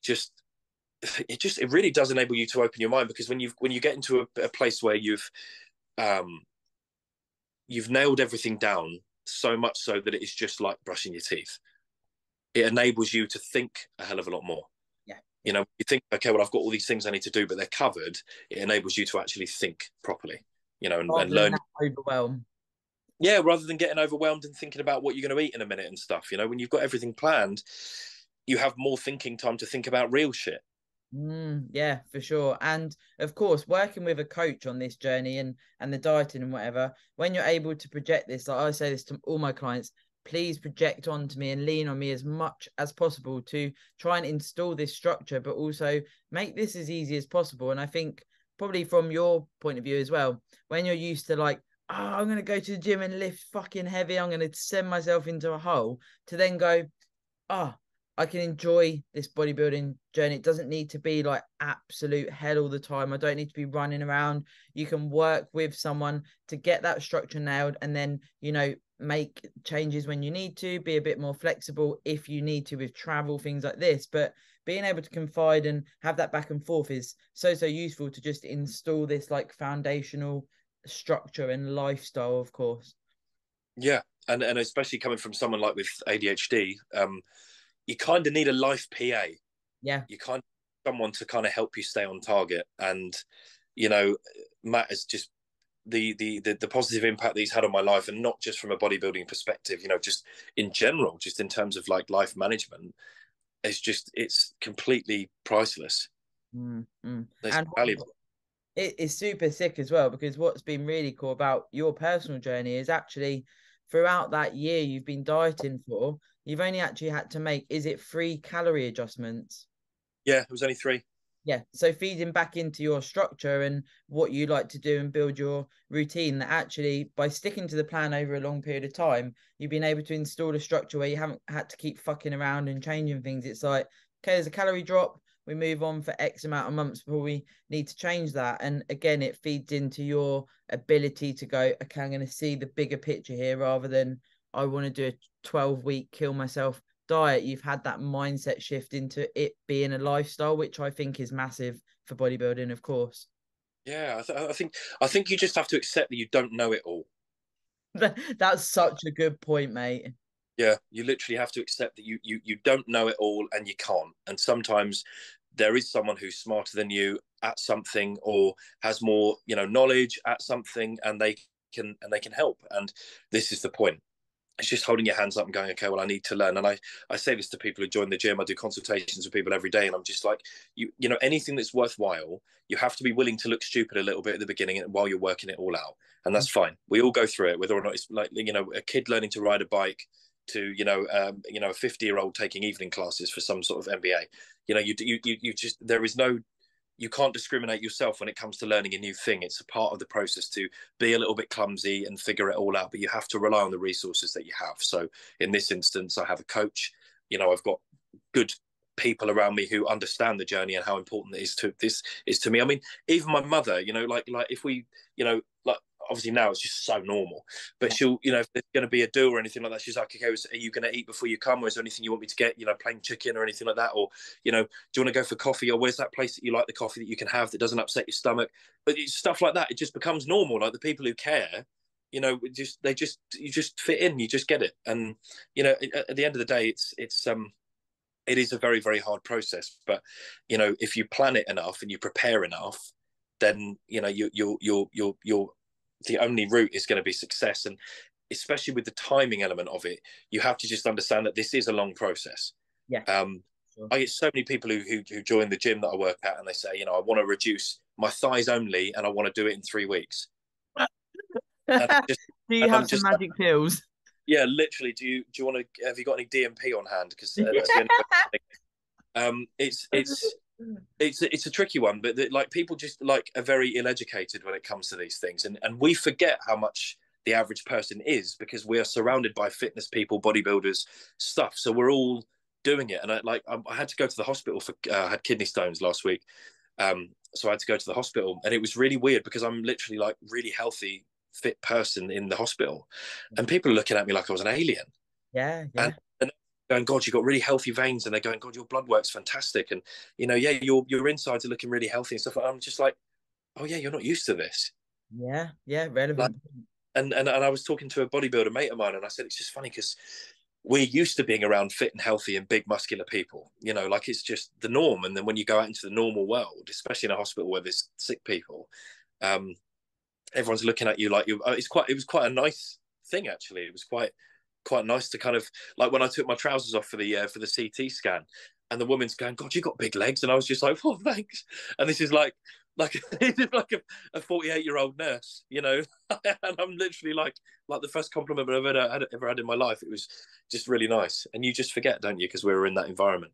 just it really does enable you to open your mind, because when you get into a place where you've nailed everything down so much so that it is just like brushing your teeth, it enables you to think a hell of a lot more. Yeah. You think, okay, well, I've got all these things I need to do, but they're covered. It enables you to actually think properly, and learn. Overwhelm. Yeah, rather than getting overwhelmed and thinking about what you're going to eat in a minute and stuff. When you've got everything planned, you have more thinking time to think about real shit. Yeah, for sure. And of course, working with a coach on this journey and the dieting and whatever, when you're able to project this, like I say this to all my clients, please project onto me and lean on me as much as possible to try and install this structure, but also make this as easy as possible. And I think probably from your point of view as well, when you're used to like, oh, I'm going to go to the gym and lift fucking heavy, I'm going to send myself into a hole, to then go, oh, I can enjoy this bodybuilding journey. It doesn't need to be like absolute hell all the time. I don't need to be running around. You can work with someone to get that structure nailed, and then, make changes when you need to, be a bit more flexible if you need to with travel, things like this. But being able to confide and have that back and forth is so useful to just install this like foundational structure and lifestyle, of course. Yeah. And especially coming from someone like with ADHD, you kind of need a life PA. Yeah. You kind of someone to kind of help you stay on target. And Matt is just the positive impact that he's had on my life, and not just from a bodybuilding perspective, just in general, just in terms of like life management, it's completely priceless. It's And valuable. it is super sick as well, because what's been really cool about your personal journey is actually throughout that year you've been dieting for, you've only actually had to make, is it 3 calorie adjustments? Yeah, it was only 3. Yeah, so feeding back into your structure and what you like to do and build your routine, that actually by sticking to the plan over a long period of time, you've been able to install a structure where you haven't had to keep fucking around and changing things. It's like, okay, there's a calorie drop, we move on for X amount of months before we need to change that. And again, it feeds into your ability to go, okay, I'm going to see the bigger picture here, rather than I want to do a 12-week kill myself diet. You've had that mindset shift into it being a lifestyle, which I think is massive for bodybuilding, of course. Yeah, I think you just have to accept that you don't know it all. That's such a good point, mate. Yeah, you literally have to accept that you don't know it all, and you can't. And sometimes there is someone who's smarter than you at something, or has more, knowledge at something, and they can help. And this is the point. It's just holding your hands up and going, okay, well, I need to learn. And I say this to people who join the gym. I do consultations with people every day, and I'm just like, anything that's worthwhile, you have to be willing to look stupid a little bit at the beginning while you're working it all out. And that's fine. We all go through it, whether or not it's like, a kid learning to ride a bike, to a 50-year-old taking evening classes for some sort of MBA. You just, there is no, you can't discriminate yourself when it comes to learning a new thing. It's a part of the process to be a little bit clumsy and figure it all out, but you have to rely on the resources that you have. So in this instance, I have a coach. I've got good people around me who understand the journey and how important this is to me. I mean, even my mother, like if we, like obviously now it's just so normal, but she'll, if there's going to be a do or anything like that, she's like, okay, are you going to eat before you come, or is there anything you want me to get, plain chicken or anything like that, or do you want to go for coffee, or where's that place that you like the coffee that you can have that doesn't upset your stomach? But it's stuff like that. It just becomes normal. Like the people who care, you just fit in, you just get it. And at the end of the day, it is a very, very hard process, but if you plan it enough and you prepare enough, then you're the only route is going to be success. And especially with the timing element of it, you have to just understand that this is a long process. Yeah. Sure. I get so many people who join the gym that I work at, and they say, I want to reduce my thighs only, and I want to do it in 3 weeks. Do you And have I'm some just like, magic pills? yeah, literally. Do you want to? Have you got any DMP on hand? Because that's the only way. It's a tricky one, but like people just like are very ill-educated when it comes to these things, and we forget how much the average person is because we are surrounded by fitness people, bodybuilders, stuff. So we're all doing it, and I had to go to the hospital for I had kidney stones last week, so I had to go to the hospital, and it was really weird because I'm literally like really healthy, fit person in the hospital, and people are looking at me like I was an alien. Yeah, and, yeah, and going, God, you've got really healthy veins, and they're going, God, your blood work's fantastic, and yeah, your insides are looking really healthy and stuff. I'm just like, oh yeah, you're not used to this. yeah, yeah. Like, Relevant. and I was talking to a bodybuilder mate of mine, and I said it's just funny because we're used to being around fit and healthy and big muscular people, like it's just the norm. And then when you go out into the normal world, especially in a hospital where there's sick people, um, everyone's looking at you like you. It was quite a nice thing actually. It was quite nice to kind of like when I took my trousers off for the CT scan, and the woman's going, God, you got big legs, and I was just like, oh, thanks. And this is like like a 48-year-old nurse, and I'm literally like the first compliment I've ever had in my life. It was just really nice, and you just forget, don't you, because we were in that environment.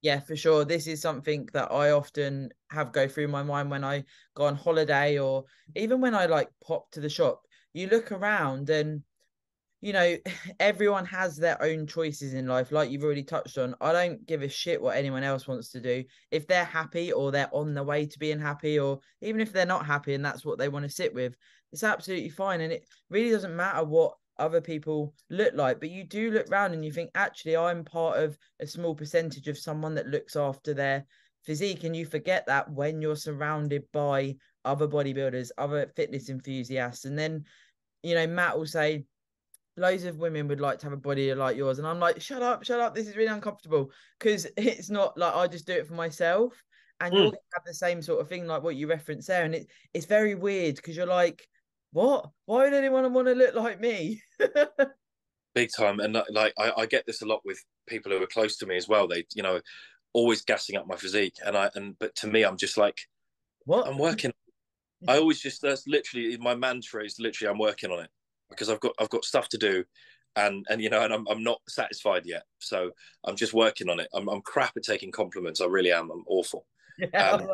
Yeah, for sure. This is something that I often have go through my mind when I go on holiday or even when I like pop to the shop. You look around and everyone has their own choices in life, like you've already touched on. I don't give a shit what anyone else wants to do. If they're happy or they're on the way to being happy, or even if they're not happy and that's what they want to sit with, it's absolutely fine. And it really doesn't matter what other people look like, but you do look around and you think, actually, I'm part of a small percentage of someone that looks after their physique. And you forget that when you're surrounded by other bodybuilders, other fitness enthusiasts. And then, Matt will say, loads of women would like to have a body like yours, and I'm like, shut up, this is really uncomfortable, because it's not like I just do it for myself, and you're Mm. gonna have the same sort of thing like what you referenced there, and it's very weird because you're like, what, why would anyone want to look like me? Big time. And like I get this a lot with people who are close to me as well. They always gassing up my physique, but to me I'm just like, What? I'm working. I always just, that's literally my mantra, is literally I'm working on it because I've got stuff to do, and I'm not satisfied yet, so I'm just working on it. I'm crap at taking compliments. I really am. I'm awful. Yeah. um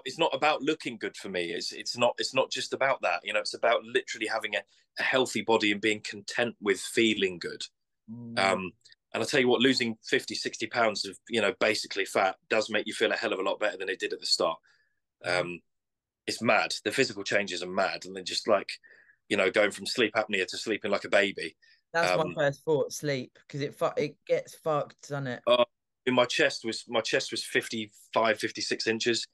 it's not about looking good for me. It's not just about that. It's about literally having a healthy body and being content with feeling good. um and I tell you what, losing 50-60 pounds of basically fat does make you feel a hell of a lot better than it did at the start. um it's mad. The physical changes are mad, and then just like, going from sleep apnea to sleeping like a baby. That's my Um, first thought, sleep, because it gets fucked, doesn't it? uh, my chest was 55, 56 inches.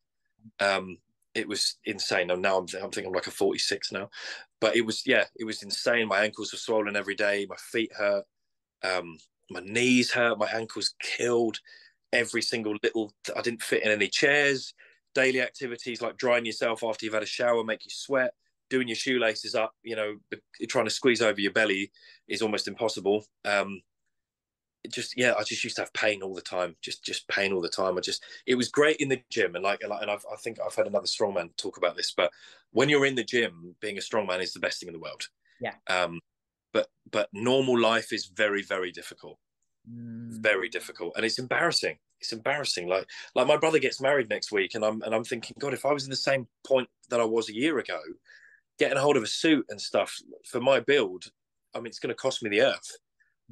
Um, it was insane. And now I'm thinking I'm like a 46 now, but it was insane. My ankles were swollen every day. My feet hurt. Um, my knees hurt. My ankles killed. Every single little. I didn't fit in any chairs. Daily activities like drying yourself after you've had a shower make you sweat. Doing your shoelaces up, trying to squeeze over your belly is almost impossible. I just used to have pain all the time, just pain all the time. It was great in the gym, and I think I've had another strongman talk about this, but when you're in the gym, being a strongman is the best thing in the world. Yeah. But normal life is very, very difficult, Mm. very difficult, and it's embarrassing. It's embarrassing. Like my brother gets married next week, and I'm thinking, God, if I was in the same point that I was a year ago, getting a hold of a suit and stuff for my build, I mean, it's going to cost me the earth.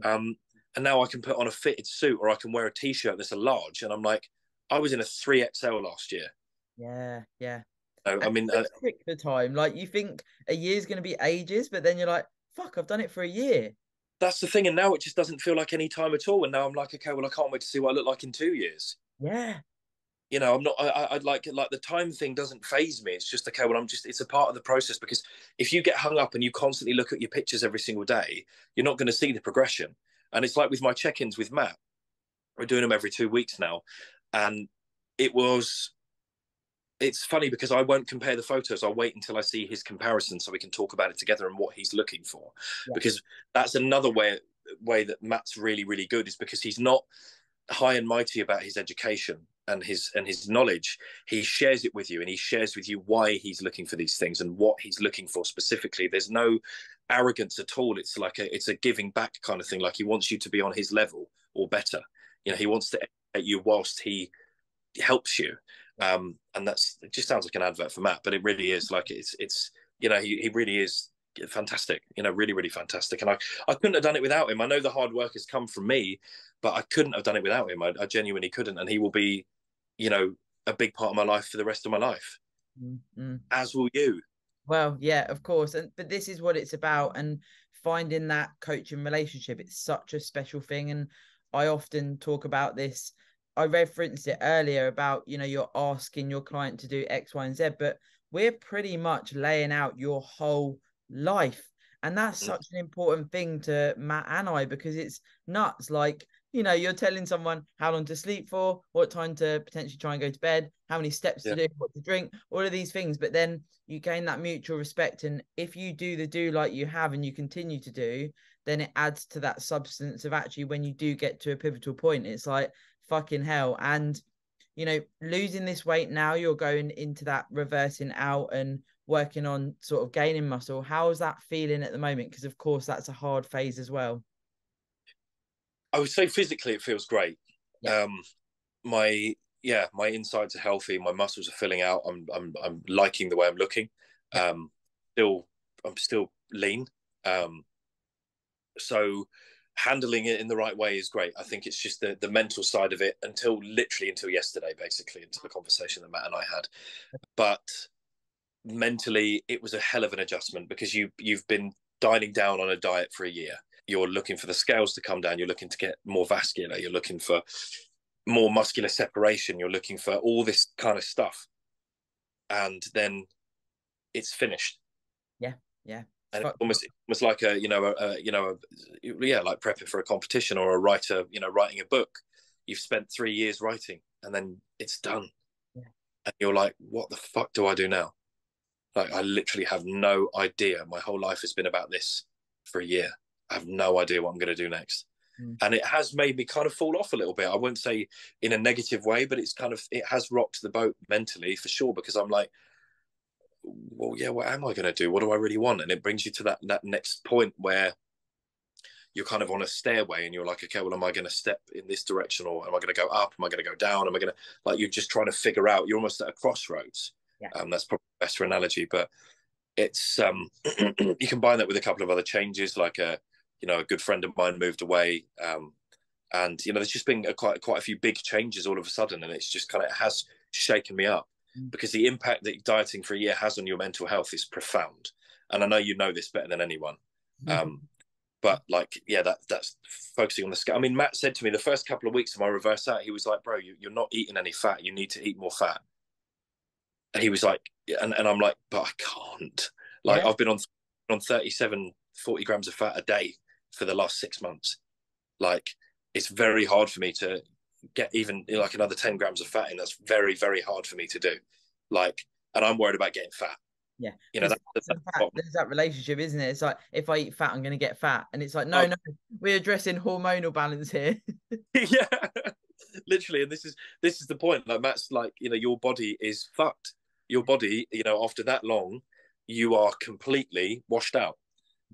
And now I can put on a fitted suit, or I can wear a t-shirt that's a large, and I'm like, I was in a 3XL last year. Yeah, yeah. I And mean, it's so quick the time. Like you think a year's going to be ages, but then you're like, fuck, I've done it for a year. that's the thing. And now it just doesn't feel like any time at all. And now I'm like, okay, well, I can't wait to see what I look like in 2 years. Yeah. I'm not. I like the time thing doesn't phase me. It's just okay. Well, it's a part of the process, because if you get hung up and you constantly look at your pictures every single day, you're not going to see the progression. And it's like with my check-ins with Matt, we're doing them every 2 weeks now, and it's funny because I won't compare the photos. I'll wait until I see his comparison so we can talk about it together and what he's looking for. Yeah. Because that's another way that Matt's really, really good, is because he's not high and mighty about his education. and his knowledge, he shares it with you, and he shares with you why he's looking for these things and what he's looking for specifically. There's no arrogance at all. It's like it's a giving back kind of thing. Like he wants you to be on his level or better. He wants to educate you whilst he helps you. And it just sounds like an advert for Matt, but it really is. Like it's he really is fantastic, really, really fantastic. And I couldn't have done it without him. I know the hard work has come from me, but I couldn't have done it without him. I genuinely couldn't. And he will be, a big part of my life for the rest of my life. Mm-hmm. As will you. Well, yeah, of course. But this is what it's about. And finding that coaching relationship, it's such a special thing. And I often talk about this. I referenced it earlier about, you're asking your client to do X, Y, and Z, but we're pretty much laying out your whole life. And that's such an important thing to Matt and I, because it's nuts. Like, you're telling someone how long to sleep for, what time to potentially try and go to bed, how many steps to do, what to drink, all of these things. But then you gain that mutual respect. And if you do like you have and you continue to do, then it adds to that substance of actually when you do get to a pivotal point, it's like, fucking hell. And, losing this weight now, you're going into that reversing out and working on sort of gaining muscle. How is that feeling at the moment? Because of course that's a hard phase as well. I would say physically it feels great. Yeah. My insides are healthy. My muscles are filling out. I'm liking the way I'm looking. I'm still lean. So handling it in the right way is great. I think it's just the mental side of it until yesterday, basically, into the conversation that Matt and I had. But mentally, it was a hell of an adjustment, because you've been dialing down on a diet for a year. You're looking for the scales to come down. You're looking to get more vascular. You're looking for more muscular separation. You're looking for all this kind of stuff. And then it's finished. Yeah. And it's almost like like prepping for a competition, or a writer, writing a book. You've spent 3 years writing, and then it's done. Yeah. And you're like, what the fuck do I do now? Like, I literally have no idea. My whole life has been about this for a year. I have no idea what I'm going to do next. And it has made me kind of fall off a little bit. I won't say in a negative way, but it has rocked the boat mentally for sure, because I'm like, well, yeah, what am I going to do? What do I really want? And it brings you to that next point where you're kind of on a stairway and you're like, okay, well, am I going to step in this direction, or am I going to go up? Am I going to go down? Am I going to, like, you're just trying to figure out, you're almost at a crossroads. Yeah. That's probably a better analogy, but it's, you combine that with a couple of other changes, like a good friend of mine moved away. And, there's just been quite a few big changes all of a sudden. And it's just it has shaken me up, because the impact that dieting for a year has on your mental health is profound. And I know you know this better than anyone. But that's focusing on the scale. I mean, Matt said to me the first couple of weeks of my reverse out, he was like, bro, you're not eating any fat. You need to eat more fat. And he was like, and I'm like, but I can't. Like, I've been on 37, 40 grams of fat a day for the last 6 months. Like, it's very hard for me to get even like another 10 grams of fat in. That's very, very hard for me to do. Like, and I'm worried about getting fat. Yeah. There's that relationship, isn't it? It's like, if I eat fat, I'm going to get fat. And it's like, no, we're addressing hormonal balance here. Yeah, literally. And this is the point. Like, Matt's like, your body is fucked. Your body, after that long, you are completely washed out.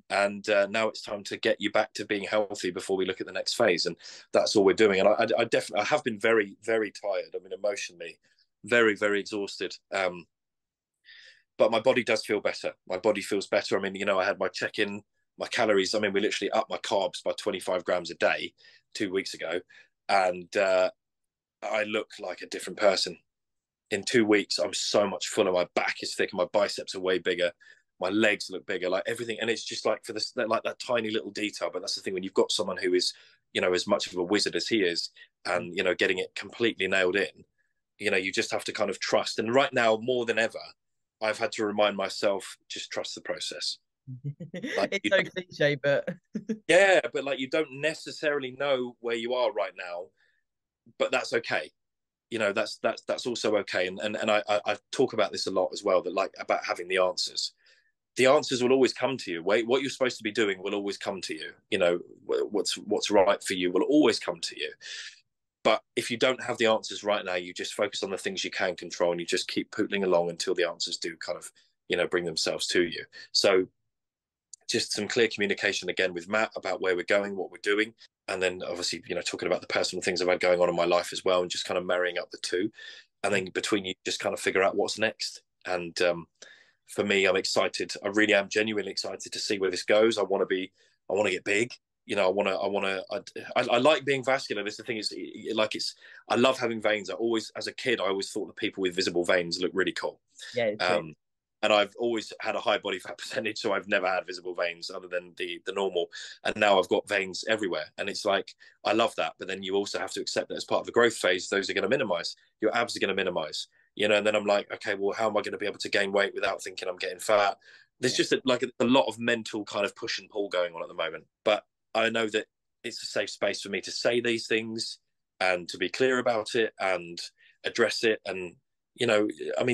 And now it's time to get you back to being healthy before we look at the next phase. And that's all we're doing. And I definitely, I have been very, very tired. I mean, emotionally, very, very exhausted. But my body does feel better. My body feels better. I mean, I had my check-in, my calories. I mean, we literally upped my carbs by 25 grams a day 2 weeks ago. And I look like a different person. In 2 weeks, I'm so much fuller. My back is thicker. My biceps are way bigger. My legs look bigger, like everything. And it's just like like that tiny little detail. But that's the thing, when you've got someone who is, as much of a wizard as he is, and, getting it completely nailed in, you just have to kind of trust. And right now, more than ever, I've had to remind myself, just trust the process. Like, it's so cliche, but yeah, but like, you don't necessarily know where you are right now, but that's okay. That's also okay. And I talk about this a lot as well, that like about having the answers. The answers will always come to you. What you're supposed to be doing will always come to you. What's right for you will always come to you. But if you don't have the answers right now, you just focus on the things you can control, and you just keep pootling along until the answers do kind of, bring themselves to you. So just some clear communication again with Matt about where we're going, what we're doing. And then obviously, talking about the personal things I've had going on in my life as well, and just kind of marrying up the two. And then between you, just kind of figure out what's next. And for me, I'm excited. I really am genuinely excited to see where this goes. I want to get big. I like being vascular. This the thing is, I love having veins. As a kid, I always thought that people with visible veins look really cool. Yeah, and I've always had a high body fat percentage, so I've never had visible veins other than the normal. And now I've got veins everywhere, and it's like I love that. But then you also have to accept that as part of the growth phase, those are going to minimize. Your abs are going to minimize, And then I'm like, okay, well, how am I going to be able to gain weight without thinking I'm getting fat? There's just a lot of mental kind of push and pull going on at the moment. But I know that it's a safe space for me to say these things and to be clear about it and address it. And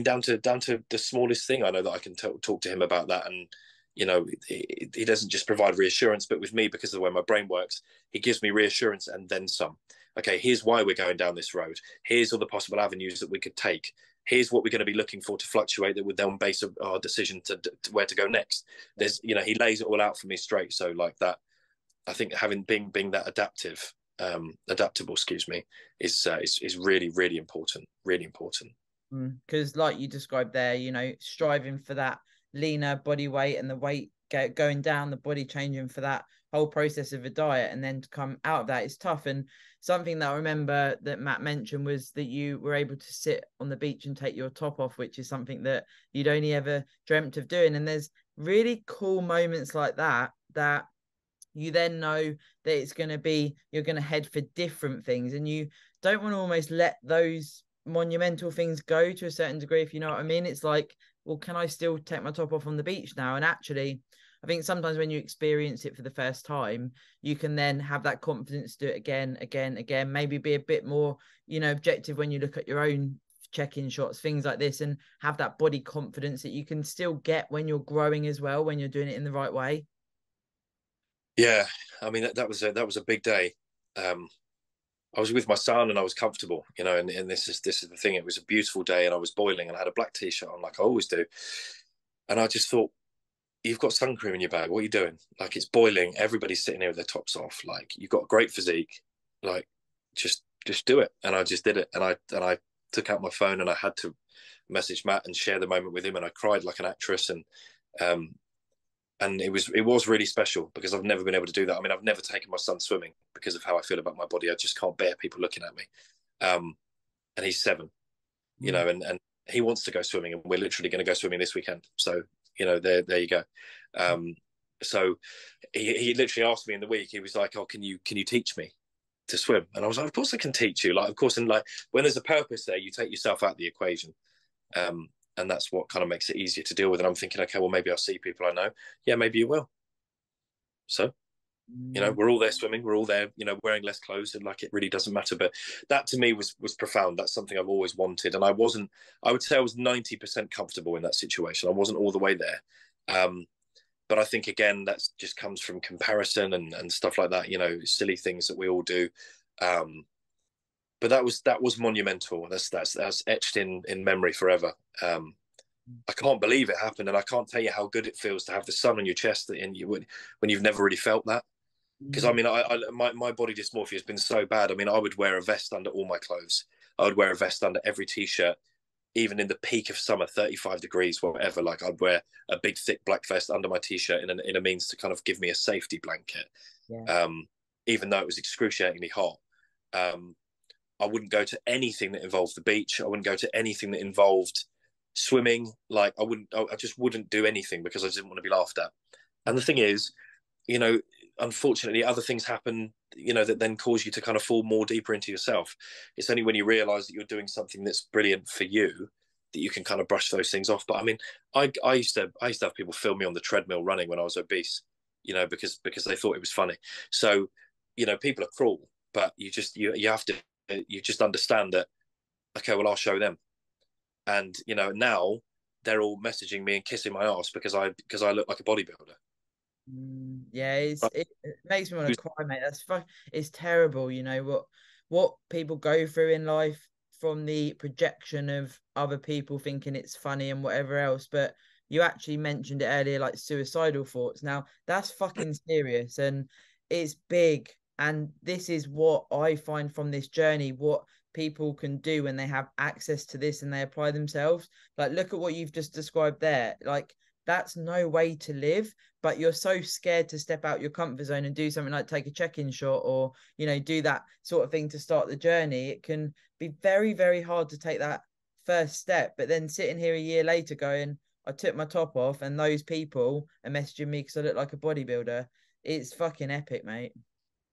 down to the smallest thing, I know that I can talk to him about that. And he doesn't just provide reassurance, but with me, because of the way my brain works, he gives me reassurance and then some. Okay, here's why we're going down this road. Here's all the possible avenues that we could take. Here's what we're going to be looking for to fluctuate that would then base our decision to where to go next. There's, he lays it all out for me straight. So like that, I think being that adaptable, is really, really important. Really important. Because like you described there, striving for that leaner body weight and the weight going down, the body changing for that whole process of a diet, and then to come out of that is tough. And something that I remember that Matt mentioned was that you were able to sit on the beach and take your top off, which is something that you'd only ever dreamt of doing. And there's really cool moments like that you then know that it's going to be, you're going to head for different things, and you don't want to almost let those monumental things go to a certain degree, if you know what I mean. It's like, well, can I still take my top off on the beach now? And actually, I think sometimes when you experience it for the first time, you can then have that confidence to do it again, maybe be a bit more, objective when you look at your own check-in shots, things like this, and have that body confidence that you can still get when you're growing as well, when you're doing it in the right way. Yeah, I mean that was a big day. I was with my son and I was comfortable, and this is the thing. It was a beautiful day and I was boiling and I had a black t-shirt on like I always do. And I just thought, you've got sun cream in your bag. What are you doing? Like, it's boiling. Everybody's sitting here with their tops off. Like, you've got a great physique. Like, just do it. And I just did it. And I took out my phone and I had to message Matt and share the moment with him. And I cried like an actress. And it was really special because I've never been able to do that. I mean, I've never taken my son swimming because of how I feel about my body. I just can't bear people looking at me. And he's 7, and he wants to go swimming, and we're literally going to go swimming this weekend. So, there you go. So he literally asked me in the week, he was like, oh, can you teach me to swim? And I was like, of course I can teach you. Like, of course. And like, when there's a purpose there, you take yourself out of the equation. And that's what kind of makes it easier to deal with. And I'm thinking, okay, well, maybe I'll see people I know. Yeah, maybe you will. So, we're all there swimming. We're all there, wearing less clothes, and like, it really doesn't matter. But that to me was profound. That's something I've always wanted. And I would say I was 90% comfortable in that situation. I wasn't all the way there. But I think, again, that just comes from comparison and stuff like that, silly things that we all do. But that was monumental. That's etched in memory forever. I can't believe it happened, and I can't tell you how good it feels to have the sun on your chest, and when you've never really felt that. Because I mean, my body dysmorphia has been so bad. I mean, I would wear a vest under all my clothes. I would wear a vest under every t-shirt, even in the peak of summer, 35 degrees, whatever. Like, I'd wear a big thick black vest under my t-shirt in a means to kind of give me a safety blanket. Yeah. Even though it was excruciatingly hot. I wouldn't go to anything that involved the beach. I wouldn't go to anything that involved swimming. Like, I just wouldn't do anything because I didn't want to be laughed at. And the thing is, unfortunately, other things happen, that then cause you to kind of fall more deeper into yourself. It's only when you realize that you're doing something that's brilliant for you that you can kind of brush those things off. But I mean, I used to have people film me on the treadmill running when I was obese, because they thought it was funny. So, people are cruel, but you have to, you just understand that, okay, well, I'll show them. And, now they're all messaging me and kissing my ass because I look like a bodybuilder. Yeah, it makes me want to cry, mate. It's terrible, what people go through in life from the projection of other people thinking it's funny and whatever else. But you actually mentioned it earlier, like suicidal thoughts. Now that's fucking serious and it's big. And this is what I find from this journey, what people can do when they have access to this and they apply themselves. Like, look at what you've just described there. Like, that's no way to live, but you're so scared to step out your comfort zone and do something like take a check-in shot or, you know, do that sort of thing to start the journey. It can be very, very hard to take that first step. But then sitting here a year later going, I took my top off and those people are messaging me because I look like a bodybuilder. It's fucking epic, mate.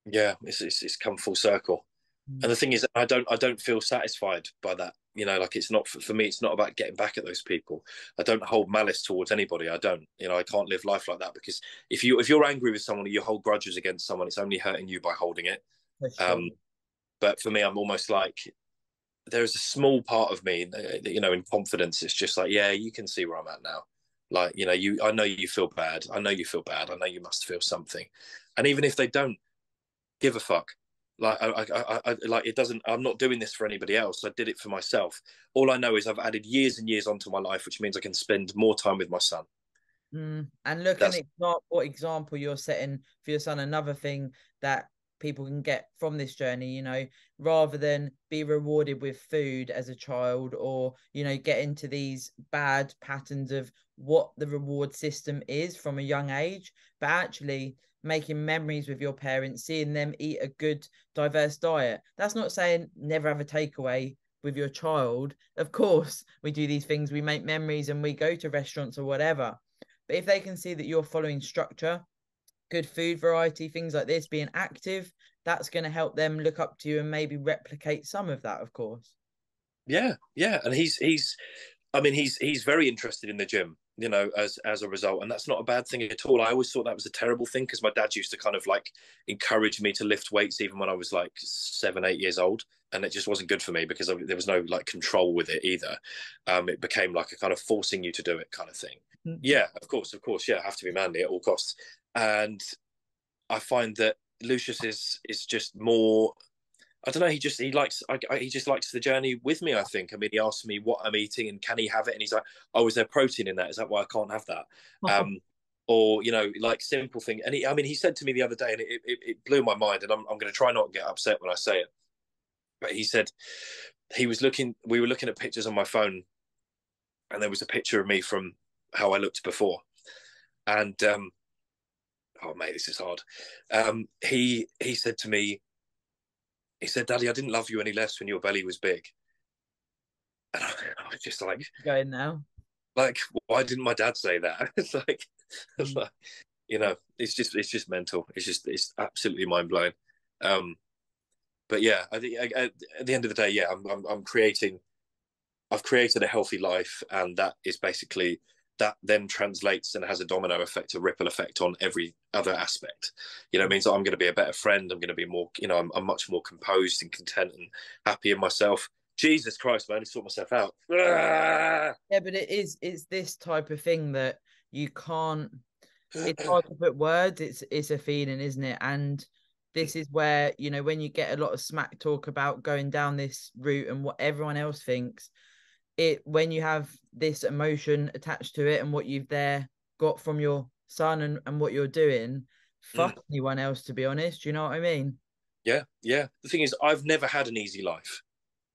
Yeah, it's come full circle. And the thing is, I don't feel satisfied by that. You know, like it's not for me. It's not about getting back at those people. I don't hold malice towards anybody. I don't. You know, I can't live life like that because if you're angry with someone, or you hold grudges against someone, it's only hurting you by holding it. For sure. But for me, I'm almost like there's a small part of me that, you know, in confidence, it's just like, yeah, you can see where I'm at now. Like, you know, I know you feel bad. I know you feel bad. I know you must feel something. And even if they don't give a fuck, like I like it doesn't. I'm not doing this for anybody else. I did it for myself. All I know is I've added years and years onto my life, which means I can spend more time with my son. And look That's at what example you're setting for your son. Another thing that people can get from this journey, you know, rather than be rewarded with food as a child or, you know, get into these bad patterns of what the reward system is from a young age, but actually making memories with your parents, seeing them eat a good, diverse diet. That's not saying never have a takeaway with your child. Of course, we do these things, we make memories and we go to restaurants or whatever. But if they can see that you're following structure, good food variety, things like this, being active, that's going to help them look up to you and maybe replicate some of that, of course. yeah. And I mean, he's very interested in the gym, you know, as a result, and that's not a bad thing at all. I always thought that was a terrible thing because my dad used to kind of like encourage me to lift weights even when I was like 7, 8 years old, and it just wasn't good for me because there was no like control with it either. It became like a kind of forcing you to do it kind of thing. Yeah, of course, yeah, I have to be manly at all costs, and I find that Lucius is just more. I don't know. He just likes the journey with me. I think. I mean, he asks me what I'm eating and can he have it, and he's like, "Oh, is there protein in that? Is that why I can't have that?" Or you know, like simple thing. And I mean, he said to me the other day, and it blew my mind. And I'm going to try not to get upset when I say it. But he said he was looking. We were looking at pictures on my phone, and there was a picture of me from how I looked before. And oh mate, this is hard. He said to me, he said, "Daddy, I didn't love you any less when your belly was big." And I was just Going now. like, why didn't my dad say that? It's like, you know, it's just mental. It's absolutely mind blowing. Um, but yeah, I think at the end of the day, yeah, I've created a healthy life, and that is basically that then translates and has a domino effect, a ripple effect on every other aspect. You know, it means that I'm going to be a better friend. I'm going to be more, you know, I'm much more composed and content and happy in myself. Jesus Christ, man, I sort myself out. Yeah, but it's this type of thing that you can't, it's hard to put words, it's a feeling, isn't it? And this is where, you know, when you get a lot of smack talk about going down this route and what everyone else thinks, it when you have this emotion attached to it and what you've there got from your son and what you're doing, fuck anyone else, to be honest. You know what I mean? Yeah. The thing is, I've never had an easy life.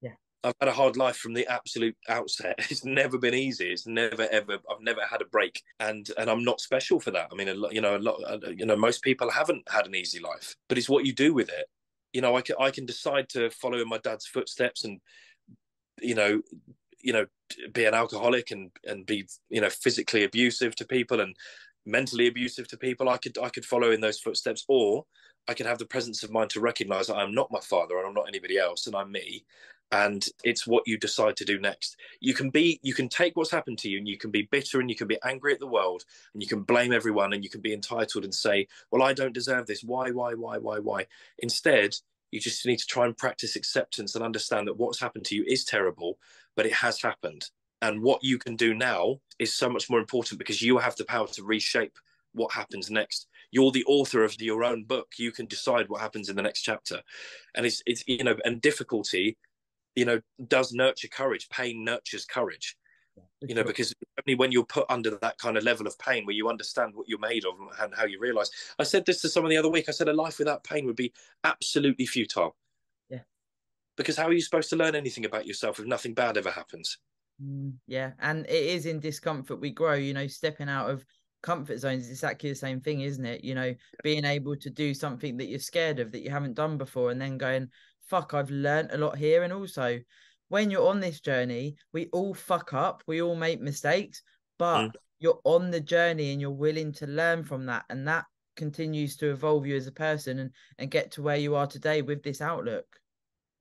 Yeah. I've had a hard life from the absolute outset. It's never been easy. It's never ever. I've never had a break, and I'm not special for that. I mean, most people haven't had an easy life, but it's what you do with it. You know, I can decide to follow in my dad's footsteps, and you know, be an alcoholic and be, you know, physically abusive to people and mentally abusive to people. I could follow in those footsteps, or I could have the presence of mind to recognize that I'm not my father and I'm not anybody else and I'm me. And it's what you decide to do next. You can take what's happened to you and you can be bitter and you can be angry at the world and you can blame everyone and you can be entitled and say, well, I don't deserve this. Why? Instead, you just need to try and practice acceptance and understand that what's happened to you is terrible, but it has happened. And what you can do now is so much more important because you have the power to reshape what happens next. you're the author of your own book. You can decide what happens in the next chapter. And it's and difficulty, does nurture courage. Pain nurtures courage. Sure. Because only when you're put under that kind of level of pain where you understand what you're made of and how you realize. I said this to someone the other week. I said a life without pain would be absolutely futile. Yeah. Because how are you supposed to learn anything about yourself if nothing bad ever happens? Yeah, and it is in discomfort we grow. Stepping out of comfort zones is exactly the same thing, isn't it? Being able to do something that you're scared of, that you haven't done before, and then going, fuck, I've learned a lot here. And also, when you're on this journey, we all fuck up, we all make mistakes, but you're on the journey and you're willing to learn from that, and that continues to evolve you as a person and get to where you are today with this outlook.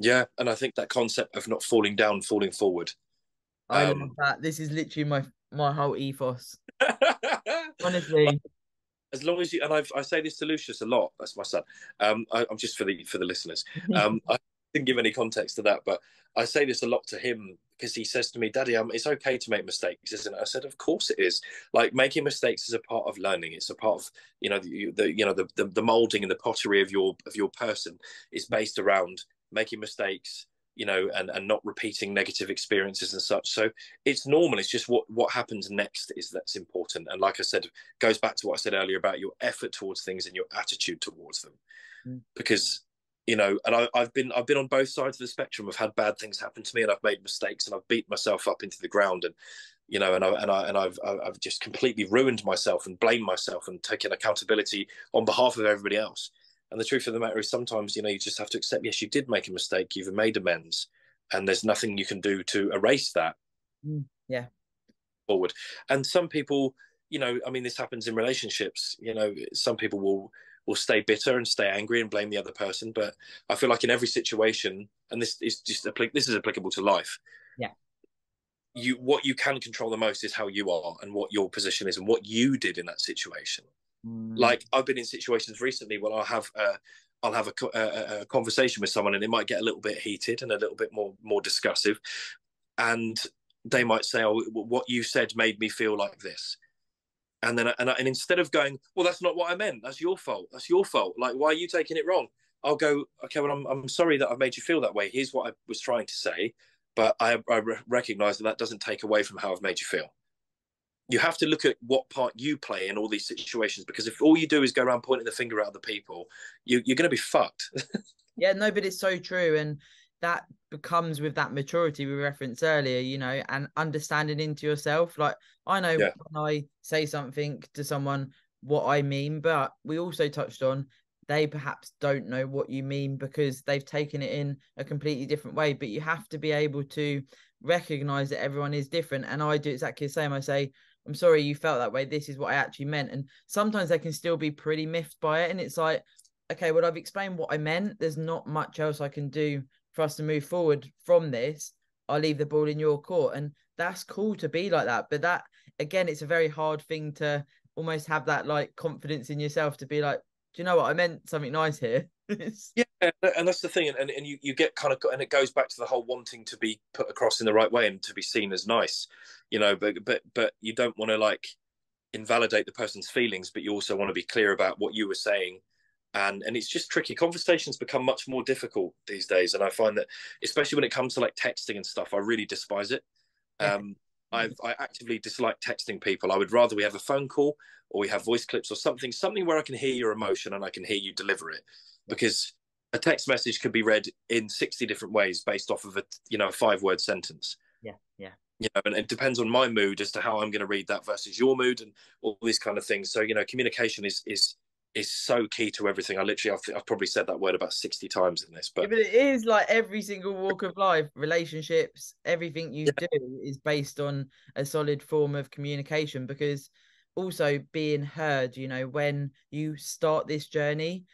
Yeah, and I think that concept of not falling down, falling forward. I love that. This is literally my whole ethos. Honestly. As long as you, and I say this to Lucius a lot. That's my son. I'm just for the listeners. I didn't give any context to that, but I say this a lot to him because he says to me, "Daddy, it's okay to make mistakes, isn't it?" I said, "Of course it is. Like, making mistakes is a part of learning. It's a part of the molding and the pottery of your person is based around making mistakes." And not repeating negative experiences and such. So it's normal. It's just what happens next that's important. And like I said, goes back to what I said earlier about your effort towards things and your attitude towards them. Because, and I've been on both sides of the spectrum. I've had bad things happen to me, and I've made mistakes, and I've beat myself up into the ground, and I've just completely ruined myself and blamed myself and taken accountability on behalf of everybody else. And the truth of the matter is sometimes, you just have to accept, yes, you did make a mistake. You've made amends. And there's nothing you can do to erase that. Yeah. Forward. And some people, this happens in relationships. Some people will stay bitter and stay angry and blame the other person. But I feel like in every situation, and this is applicable to life. Yeah. What you can control the most is how you are and what your position is and what you did in that situation. Like, I've been in situations recently where I'll have a conversation with someone, and it might get a little bit heated and a little bit more discussive, and they might say, "Oh, what you said made me feel like this," and then and instead of going, "Well, that's not what I meant. That's your fault. That's your fault. Like, why are you taking it wrong?" I'll go, "Okay, well, I'm sorry that I've made you feel that way. Here's what I was trying to say, but I recognize that doesn't take away from how I've made you feel." You have to look at what part you play in all these situations, because if all you do is go around pointing the finger at other people, you're going to be fucked. Yeah, no, but it's so true. And that becomes with that maturity we referenced earlier, and understanding into yourself. Like, I know when I say something to someone, what I mean, but we also touched on they perhaps don't know what you mean because they've taken it in a completely different way. But you have to be able to recognize that everyone is different. And I do exactly the same. I say, "I'm sorry you felt that way. This is what I actually meant." And sometimes they can still be pretty miffed by it. And it's like, okay, well, I've explained what I meant. There's not much else I can do for us to move forward from this. I'll leave the ball in your court. And that's cool to be like that. But that, again, it's a very hard thing to almost have that like confidence in yourself to be like, do you know what? I meant something nice here. Yeah, and that's the thing. And you get kind of, and it goes back to the whole wanting to be put across in the right way and to be seen as nice, but you don't want to like invalidate the person's feelings, but you also want to be clear about what you were saying. And it's just tricky. Conversations become much more difficult these days, and I find that, especially when it comes to like texting and stuff, I really despise it. I actively dislike texting people. I would rather we have a phone call, or we have voice clips or something where I can hear your emotion and I can hear you deliver it, because a text message could be read in 60 different ways based off of a 5-word sentence. And it depends on my mood as to how I'm going to read that versus your mood and all these kind of things. So communication is so key to everything. I've probably said that word about 60 times in this, but it is like every single walk of life, relationships, everything you do is based on a solid form of communication, because also being heard, when you start this journey,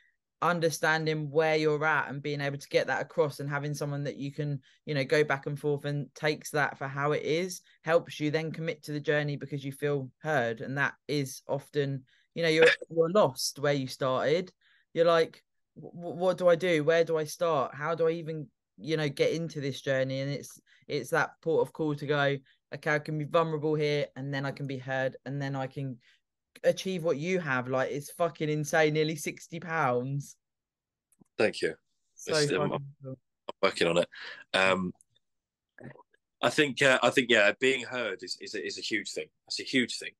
understanding where you're at and being able to get that across, and having someone that you can go back and forth and takes that for how it is, helps you then commit to the journey because you feel heard. And that is often, you're lost where you started. You're like, what do I do? Where do I start? How do I even get into this journey? And it's that port of call to go, okay, I can be vulnerable here, and then I can be heard, and then I can achieve what you have, like it's fucking insane. Nearly 60 pounds. Thank you. So I'm fucking cool. working on it. I think yeah, being heard is a huge thing. It's a huge thing,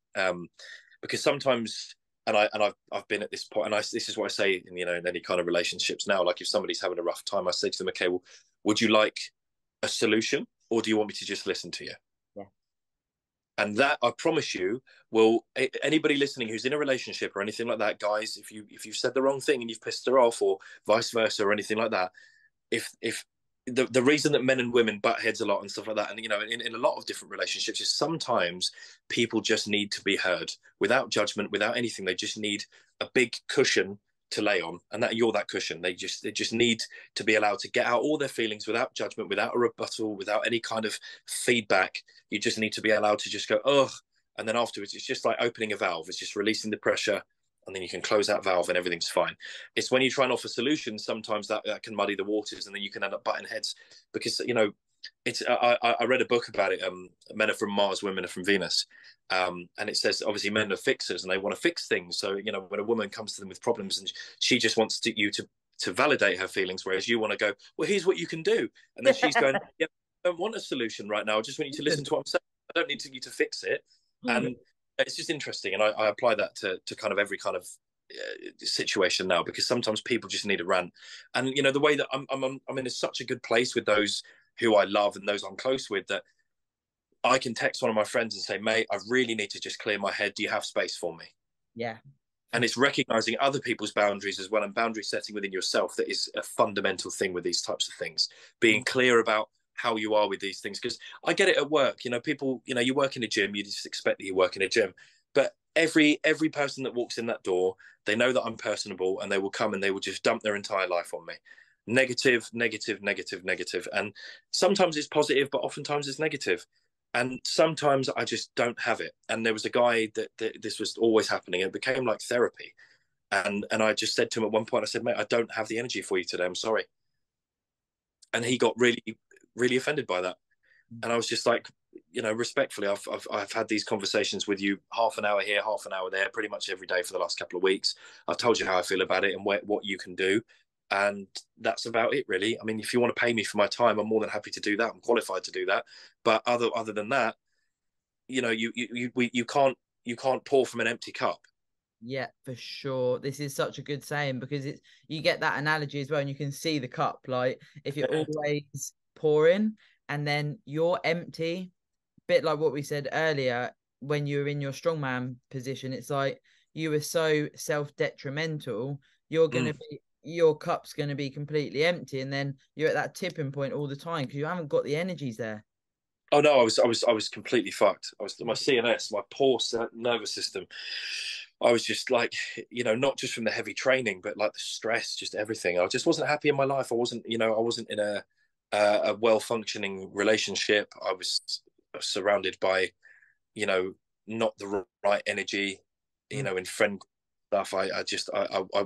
because sometimes, and I've been at this point, and this is what I say in, in any kind of relationships now. Like if somebody's having a rough time, I say to them, okay, well, would you like a solution, or do you want me to just listen to you? Yeah. And that, I promise you, will, anybody listening who's in a relationship or anything like that, guys, if you've said the wrong thing and you've pissed her off, or vice versa, or anything like that, if the reason that men and women butt heads a lot and stuff like that, and in a lot of different relationships, is sometimes people just need to be heard without judgment, without anything. They just need a big cushion to lay on, and that you're that cushion. They just need to be allowed to get out all their feelings without judgment, without a rebuttal, without any kind of feedback. You just need to be allowed to just go, ugh, and then afterwards it's just like opening a valve. It's just releasing the pressure, and then you can close that valve and everything's fine. It's when you try and offer solutions, sometimes that can muddy the waters, and then you can end up butting heads, because it's I read a book about it. Men are from Mars, women are from Venus, and it says obviously men are fixers and they want to fix things. So when a woman comes to them with problems and she just wants you to validate her feelings, whereas you want to go, well, here's what you can do, and then she's going, yeah, I don't want a solution right now. I just want you to listen to what I'm saying. I don't need you to fix it. And it's just interesting, and I apply that to kind of every kind of situation now, because sometimes people just need a rant. And the way that I'm in such a good place with those who I love and those I'm close with, that I can text one of my friends and say, mate, I really need to just clear my head. Do you have space for me? Yeah. And it's recognizing other people's boundaries as well, and boundary setting within yourself. That is a fundamental thing with these types of things. Being clear about how you are with these things, because I get it at work. People, you work in a gym, you just expect that you work in a gym, but every person that walks in that door, they know that I'm personable, and they will come and they will just dump their entire life on me. Negative, negative, negative, negative. And sometimes it's positive, but oftentimes it's negative. And sometimes I just don't have it. And there was a guy that this was always happening. It became like therapy. And I just said to him at one point, I said, mate, I don't have the energy for you today. I'm sorry. And he got really, really offended by that. And I was just like, respectfully, I've had these conversations with you, half an hour here, half an hour there, pretty much every day for the last couple of weeks. I've told you how I feel about it and what you can do. And that's about it, really. I mean, if you want to pay me for my time, I'm more than happy to do that. I'm qualified to do that. But other than that, you can't pour from an empty cup. Yeah, for sure. This is such a good saying, because you get that analogy as well, and you can see the cup. Like if you're always pouring and then you're empty, bit like what we said earlier, when you're in your strongman position, it's like you were so self-detrimental, your cup's gonna be completely empty, and then you're at that tipping point all the time because you haven't got the energies there. Oh no, I was completely fucked. I was my CNS, my poor nervous system. I was just like, not just from the heavy training, but like the stress, just everything. I just wasn't happy in my life. I wasn't in a well functioning relationship. I was surrounded by, not the right energy, in friend stuff.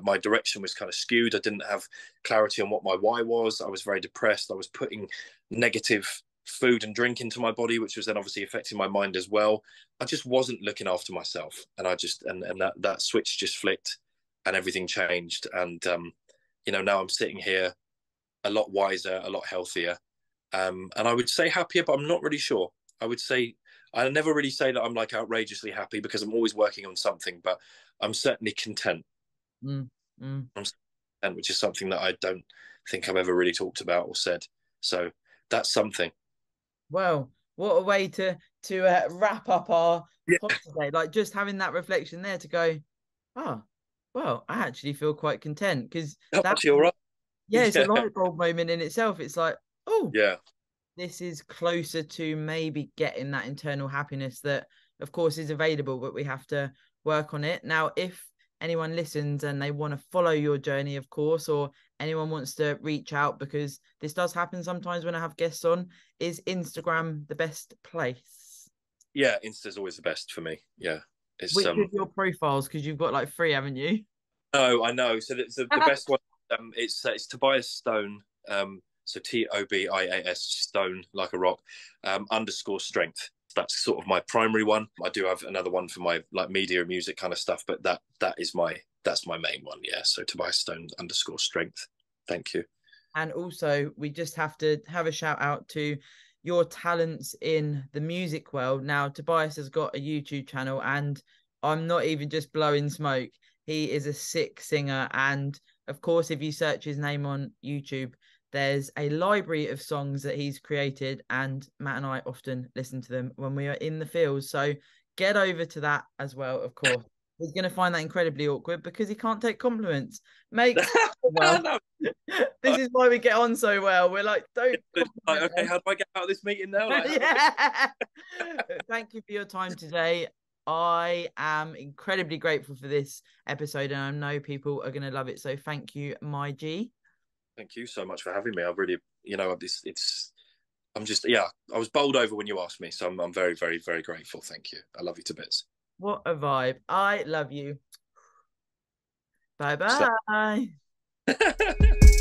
My direction was kind of skewed. I didn't have clarity on what my why was. I was very depressed. I was putting negative food and drink into my body, which was then obviously affecting my mind as well. I just wasn't looking after myself, and that switch just flicked, and everything changed. And now I'm sitting here a lot wiser, a lot healthier, and I would say happier, but I'm not really sure. I never really say that I'm like outrageously happy, because I'm always working on something, but I'm certainly content. I'm content, which is something that I don't think I've ever really talked about or said. So that's something. Well, what a way to wrap up our pod today. Like just having that reflection there to go, oh, well, I actually feel quite content, because that, Actually, all right. yeah, it's a light bulb moment in itself. It's like, oh, Yeah. this is closer to maybe getting that internal happiness that, of course, is available, but we have to work on it. Now, if anyone listens and they want to follow your journey, of course, or anyone wants to reach out, because this does happen sometimes when I have guests on, is Instagram the best place? Yeah, Insta's always the best for me. Yeah. Which of your profiles, because you've got like 3, haven't you? No, I know. So the best one, it's Tobias Stone. So Tobias Stone, like a rock, _strength. That's sort of my primary one. I do have another one for my like media and music kind of stuff, but that's my main one. Yeah. So Tobias Stone _strength. Thank you. And also, we just have to have a shout out to your talents in the music world. Now, Tobias has got a YouTube channel, and I'm not even just blowing smoke. He is a sick singer. And of course, if you search his name on YouTube, there's a library of songs that he's created. And Matt and I often listen to them when we are in the field. So get over to that as well, of course. He's going to find that incredibly awkward because he can't take compliments. Mate, well, No, this is why we get on so well. We're like, don't. like, okay, how do I get out of this meeting now? Like, Yeah. Thank you for your time today. I am incredibly grateful for this episode, and I know people are going to love it. So thank you, my G. Thank you so much for having me. I really, I'm just, yeah, I was bowled over when you asked me. So I'm very, very, very grateful. Thank you. I love you to bits. What a vibe. I love you. Bye So bye.